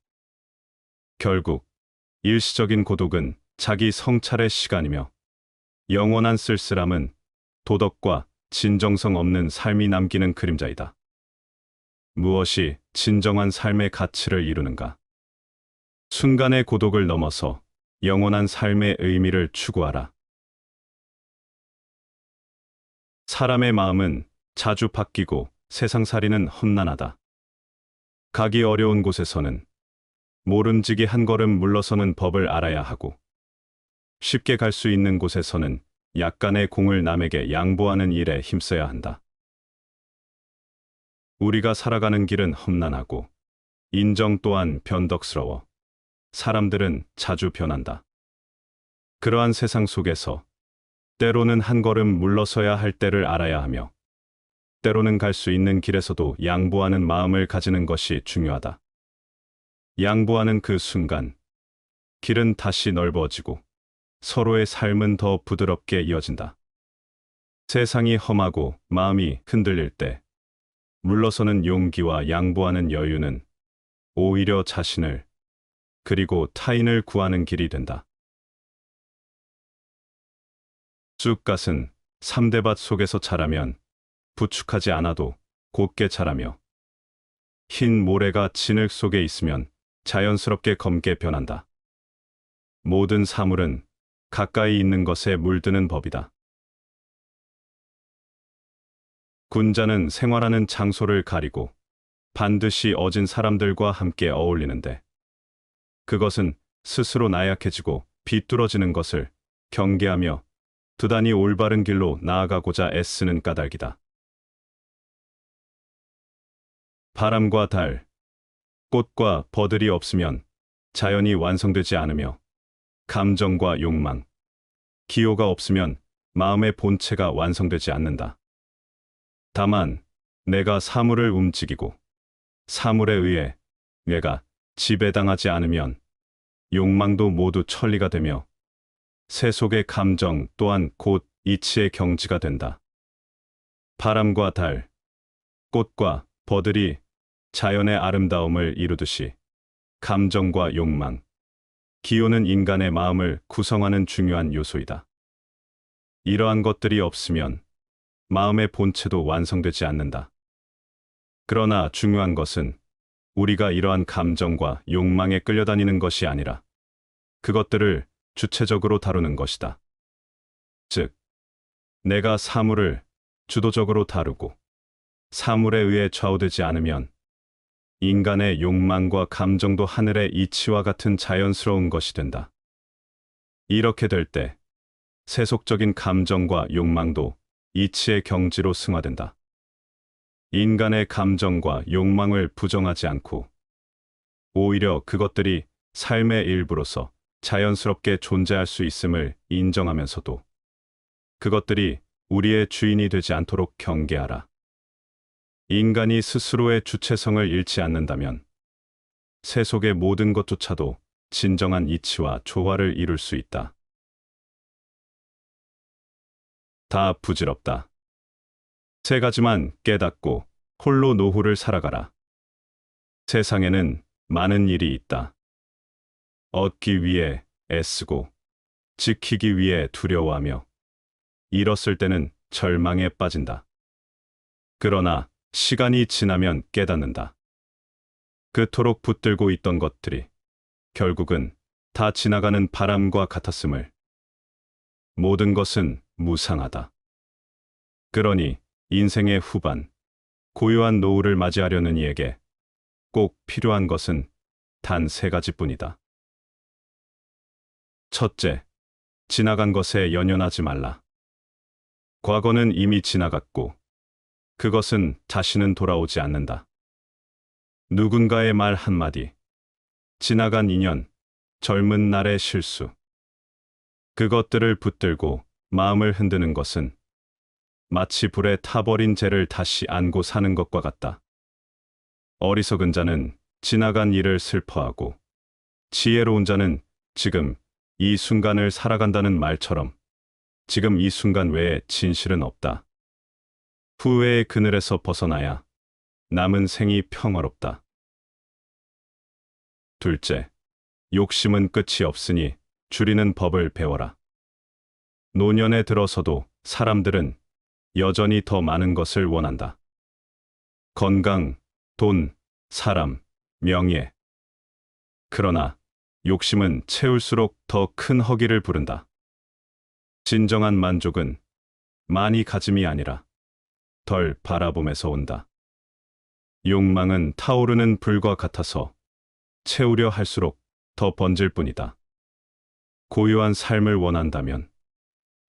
결국 일시적인 고독은 자기 성찰의 시간이며 영원한 쓸쓸함은 도덕과 진정성 없는 삶이 남기는 그림자이다. 무엇이 진정한 삶의 가치를 이루는가? 순간의 고독을 넘어서 영원한 삶의 의미를 추구하라. 사람의 마음은 자주 바뀌고 세상살이는 험난하다. 가기 어려운 곳에서는 모름지기 한 걸음 물러서는 법을 알아야 하고 쉽게 갈 수 있는 곳에서는 약간의 공을 남에게 양보하는 일에 힘써야 한다. 우리가 살아가는 길은 험난하고 인정 또한 변덕스러워 사람들은 자주 변한다. 그러한 세상 속에서 때로는 한 걸음 물러서야 할 때를 알아야 하며 때로는 갈 수 있는 길에서도 양보하는 마음을 가지는 것이 중요하다. 양보하는 그 순간 길은 다시 넓어지고 서로의 삶은 더 부드럽게 이어진다. 세상이 험하고 마음이 흔들릴 때 물러서는 용기와 양보하는 여유는 오히려 자신을 그리고 타인을 구하는 길이 된다. 쑥갓은 3대밭 속에서 자라면 부축하지 않아도 곧게 자라며 흰 모래가 진흙 속에 있으면 자연스럽게 검게 변한다. 모든 사물은 가까이 있는 것에 물드는 법이다. 군자는 생활하는 장소를 가리고 반드시 어진 사람들과 함께 어울리는데 그것은 스스로 나약해지고 비뚤어지는 것을 경계하며 두단히 올바른 길로 나아가고자 애쓰는 까닭이다. 바람과 달, 꽃과 버들이 없으면 자연이 완성되지 않으며 감정과 욕망, 기호가 없으면 마음의 본체가 완성되지 않는다. 다만 내가 사물을 움직이고 사물에 의해 뇌가 지배당하지 않으면 욕망도 모두 천리가 되며 세속의 감정 또한 곧 이치의 경지가 된다. 바람과 달, 꽃과 버들이 자연의 아름다움을 이루듯이 감정과 욕망, 기호는 인간의 마음을 구성하는 중요한 요소이다. 이러한 것들이 없으면 마음의 본체도 완성되지 않는다. 그러나 중요한 것은 우리가 이러한 감정과 욕망에 끌려다니는 것이 아니라 그것들을 주체적으로 다루는 것이다. 즉, 내가 사물을 주도적으로 다루고 사물에 의해 좌우되지 않으면 인간의 욕망과 감정도 하늘의 이치와 같은 자연스러운 것이 된다. 이렇게 될 때 세속적인 감정과 욕망도 이치의 경지로 승화된다. 인간의 감정과 욕망을 부정하지 않고 오히려 그것들이 삶의 일부로서 자연스럽게 존재할 수 있음을 인정하면서도 그것들이 우리의 주인이 되지 않도록 경계하라. 인간이 스스로의 주체성을 잃지 않는다면 세속의 모든 것조차도 진정한 이치와 조화를 이룰 수 있다. 다 부질없다. 세 가지만 깨닫고 홀로 노후를 살아가라. 세상에는 많은 일이 있다. 얻기 위해 애쓰고 지키기 위해 두려워하며 잃었을 때는 절망에 빠진다. 그러나 시간이 지나면 깨닫는다. 그토록 붙들고 있던 것들이 결국은 다 지나가는 바람과 같았음을. 모든 것은 무상하다. 그러니 인생의 후반, 고요한 노후를 맞이하려는 이에게 꼭 필요한 것은 단 세 가지뿐이다. 첫째, 지나간 것에 연연하지 말라. 과거는 이미 지나갔고, 그것은 다시는 돌아오지 않는다. 누군가의 말 한마디, 지나간 인연, 젊은 날의 실수. 그것들을 붙들고 마음을 흔드는 것은 마치 불에 타버린 재를 다시 안고 사는 것과 같다. 어리석은 자는 지나간 일을 슬퍼하고, 지혜로운 자는 지금 이 순간을 살아간다는 말처럼 지금 이 순간 외에 진실은 없다. 후회의 그늘에서 벗어나야 남은 생이 평화롭다. 둘째, 욕심은 끝이 없으니 줄이는 법을 배워라. 노년에 들어서도 사람들은 여전히 더 많은 것을 원한다. 건강, 돈, 사람, 명예. 그러나 욕심은 채울수록 더 큰 허기를 부른다. 진정한 만족은 많이 가짐이 아니라 덜 바라봄에서 온다. 욕망은 타오르는 불과 같아서 채우려 할수록 더 번질 뿐이다. 고요한 삶을 원한다면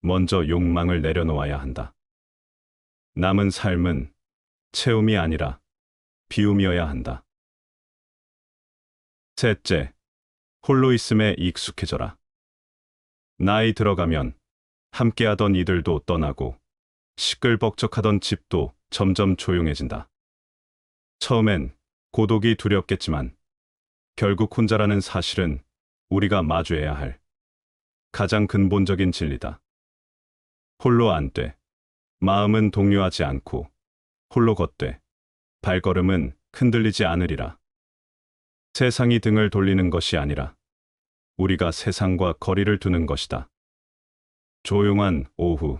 먼저 욕망을 내려놓아야 한다. 남은 삶은 채움이 아니라 비움이어야 한다. 셋째, 홀로 있음에 익숙해져라. 나이 들어가면 함께하던 이들도 떠나고 시끌벅적하던 집도 점점 조용해진다. 처음엔 고독이 두렵겠지만 결국 혼자라는 사실은 우리가 마주해야 할 가장 근본적인 진리다. 홀로 안 돼. 마음은 동요하지 않고 홀로 걷되 발걸음은 흔들리지 않으리라. 세상이 등을 돌리는 것이 아니라 우리가 세상과 거리를 두는 것이다. 조용한 오후,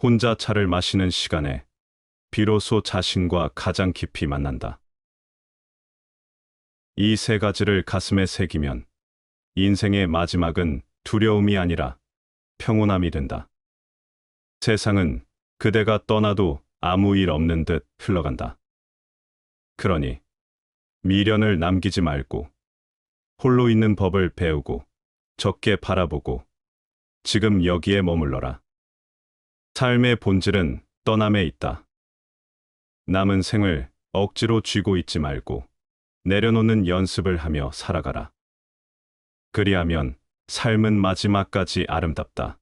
혼자 차를 마시는 시간에 비로소 자신과 가장 깊이 만난다. 이 세 가지를 가슴에 새기면 인생의 마지막은 두려움이 아니라 평온함이 된다. 세상은 그대가 떠나도 아무 일 없는 듯 흘러간다. 그러니 미련을 남기지 말고 홀로 있는 법을 배우고 적게 바라보고 지금 여기에 머물러라. 삶의 본질은 떠남에 있다. 남은 생을 억지로 쥐고 있지 말고 내려놓는 연습을 하며 살아가라. 그리하면 삶은 마지막까지 아름답다.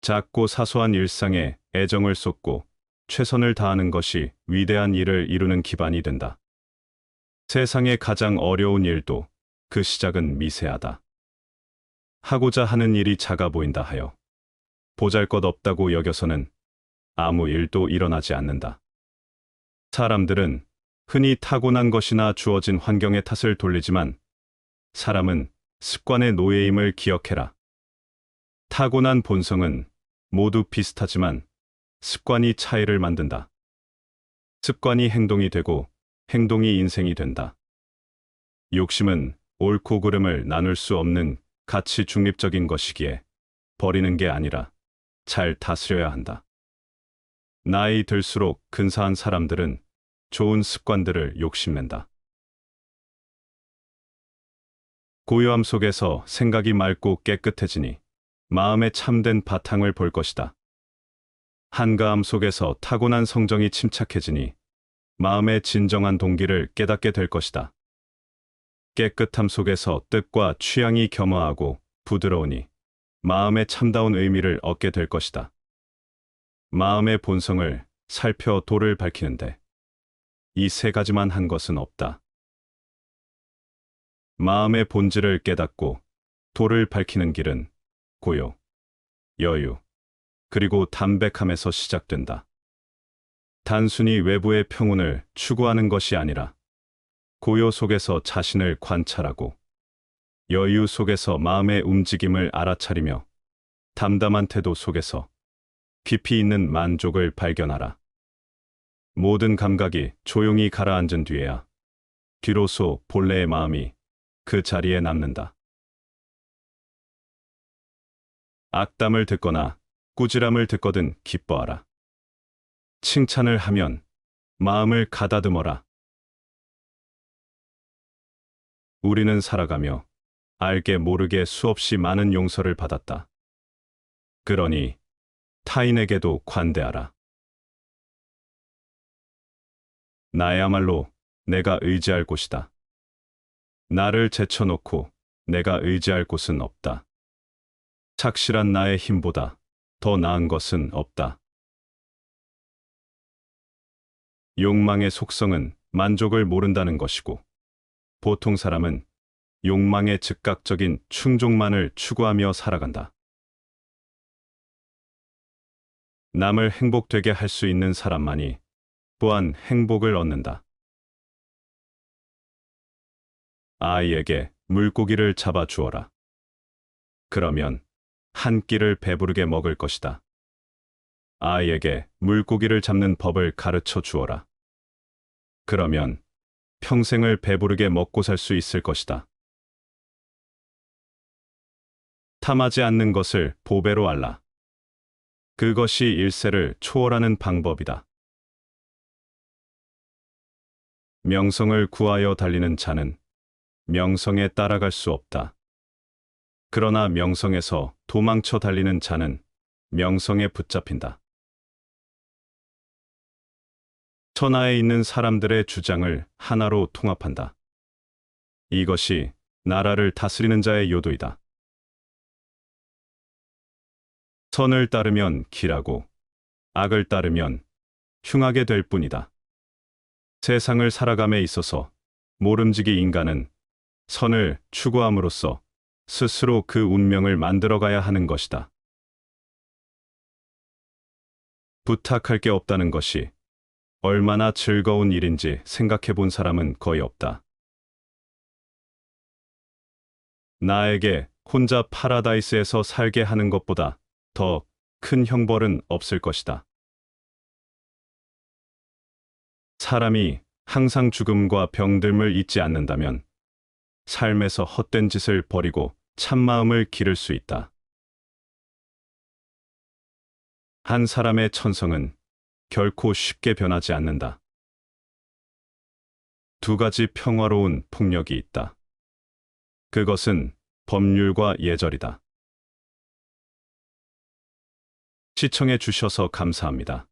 작고 사소한 일상에 애정을 쏟고 최선을 다하는 것이 위대한 일을 이루는 기반이 된다. 세상의 가장 어려운 일도 그 시작은 미세하다. 하고자 하는 일이 작아 보인다 하여 보잘것없다고 여겨서는 아무 일도 일어나지 않는다. 사람들은 흔히 타고난 것이나 주어진 환경의 탓을 돌리지만 사람은 습관의 노예임을 기억해라. 타고난 본성은 모두 비슷하지만 습관이 차이를 만든다. 습관이 행동이 되고 행동이 인생이 된다. 욕심은 옳고 그름을 나눌 수 없는 가치 중립적인 것이기에 버리는 게 아니라 잘 다스려야 한다. 나이 들수록 근사한 사람들은 좋은 습관들을 욕심낸다. 고요함 속에서 생각이 맑고 깨끗해지니 마음의 참된 바탕을 볼 것이다. 한가함 속에서 타고난 성정이 침착해지니 마음의 진정한 동기를 깨닫게 될 것이다. 깨끗함 속에서 뜻과 취향이 겸허하고 부드러우니 마음의 참다운 의미를 얻게 될 것이다. 마음의 본성을 살펴 도를 밝히는데 이 세 가지만 한 것은 없다. 마음의 본질을 깨닫고 도를 밝히는 길은 고요, 여유, 그리고 담백함에서 시작된다. 단순히 외부의 평온을 추구하는 것이 아니라 고요 속에서 자신을 관찰하고 여유 속에서 마음의 움직임을 알아차리며 담담한 태도 속에서 깊이 있는 만족을 발견하라. 모든 감각이 조용히 가라앉은 뒤에야 비로소 본래의 마음이 그 자리에 남는다. 악담을 듣거나 꾸지람을 듣거든 기뻐하라. 칭찬을 하면 마음을 가다듬어라. 우리는 살아가며 알게 모르게 수없이 많은 용서를 받았다. 그러니 타인에게도 관대하라. 나야말로 내가 의지할 곳이다. 나를 제쳐놓고 내가 의지할 곳은 없다. 착실한 나의 힘보다 더 나은 것은 없다. 욕망의 속성은 만족을 모른다는 것이고, 보통 사람은 욕망의 즉각적인 충족만을 추구하며 살아간다. 남을 행복되게 할 수 있는 사람만이 또한 행복을 얻는다. 아이에게 물고기를 잡아 주어라. 그러면 한 끼를 배부르게 먹을 것이다. 아이에게 물고기를 잡는 법을 가르쳐 주어라. 그러면 평생을 배부르게 먹고 살 수 있을 것이다. 탐하지 않는 것을 보배로 알라. 그것이 일세를 초월하는 방법이다. 명성을 구하여 달리는 자는 명성에 따라갈 수 없다. 그러나 명성에서 도망쳐 달리는 자는 명성에 붙잡힌다. 천하에 있는 사람들의 주장을 하나로 통합한다. 이것이 나라를 다스리는 자의 요도이다. 선을 따르면 길하고 악을 따르면 흉하게 될 뿐이다. 세상을 살아감에 있어서 모름지기 인간은 선을 추구함으로써 스스로 그 운명을 만들어가야 하는 것이다. 부탁할 게 없다는 것이 얼마나 즐거운 일인지 생각해 본 사람은 거의 없다. 나에게 혼자 파라다이스에서 살게 하는 것보다 더 큰 형벌은 없을 것이다. 사람이 항상 죽음과 병듦을 잊지 않는다면 삶에서 헛된 짓을 버리고 참마음을 기를 수 있다. 한 사람의 천성은 결코 쉽게 변하지 않는다. 두 가지 평화로운 폭력이 있다. 그것은 법률과 예절이다. 시청해 주셔서 감사합니다.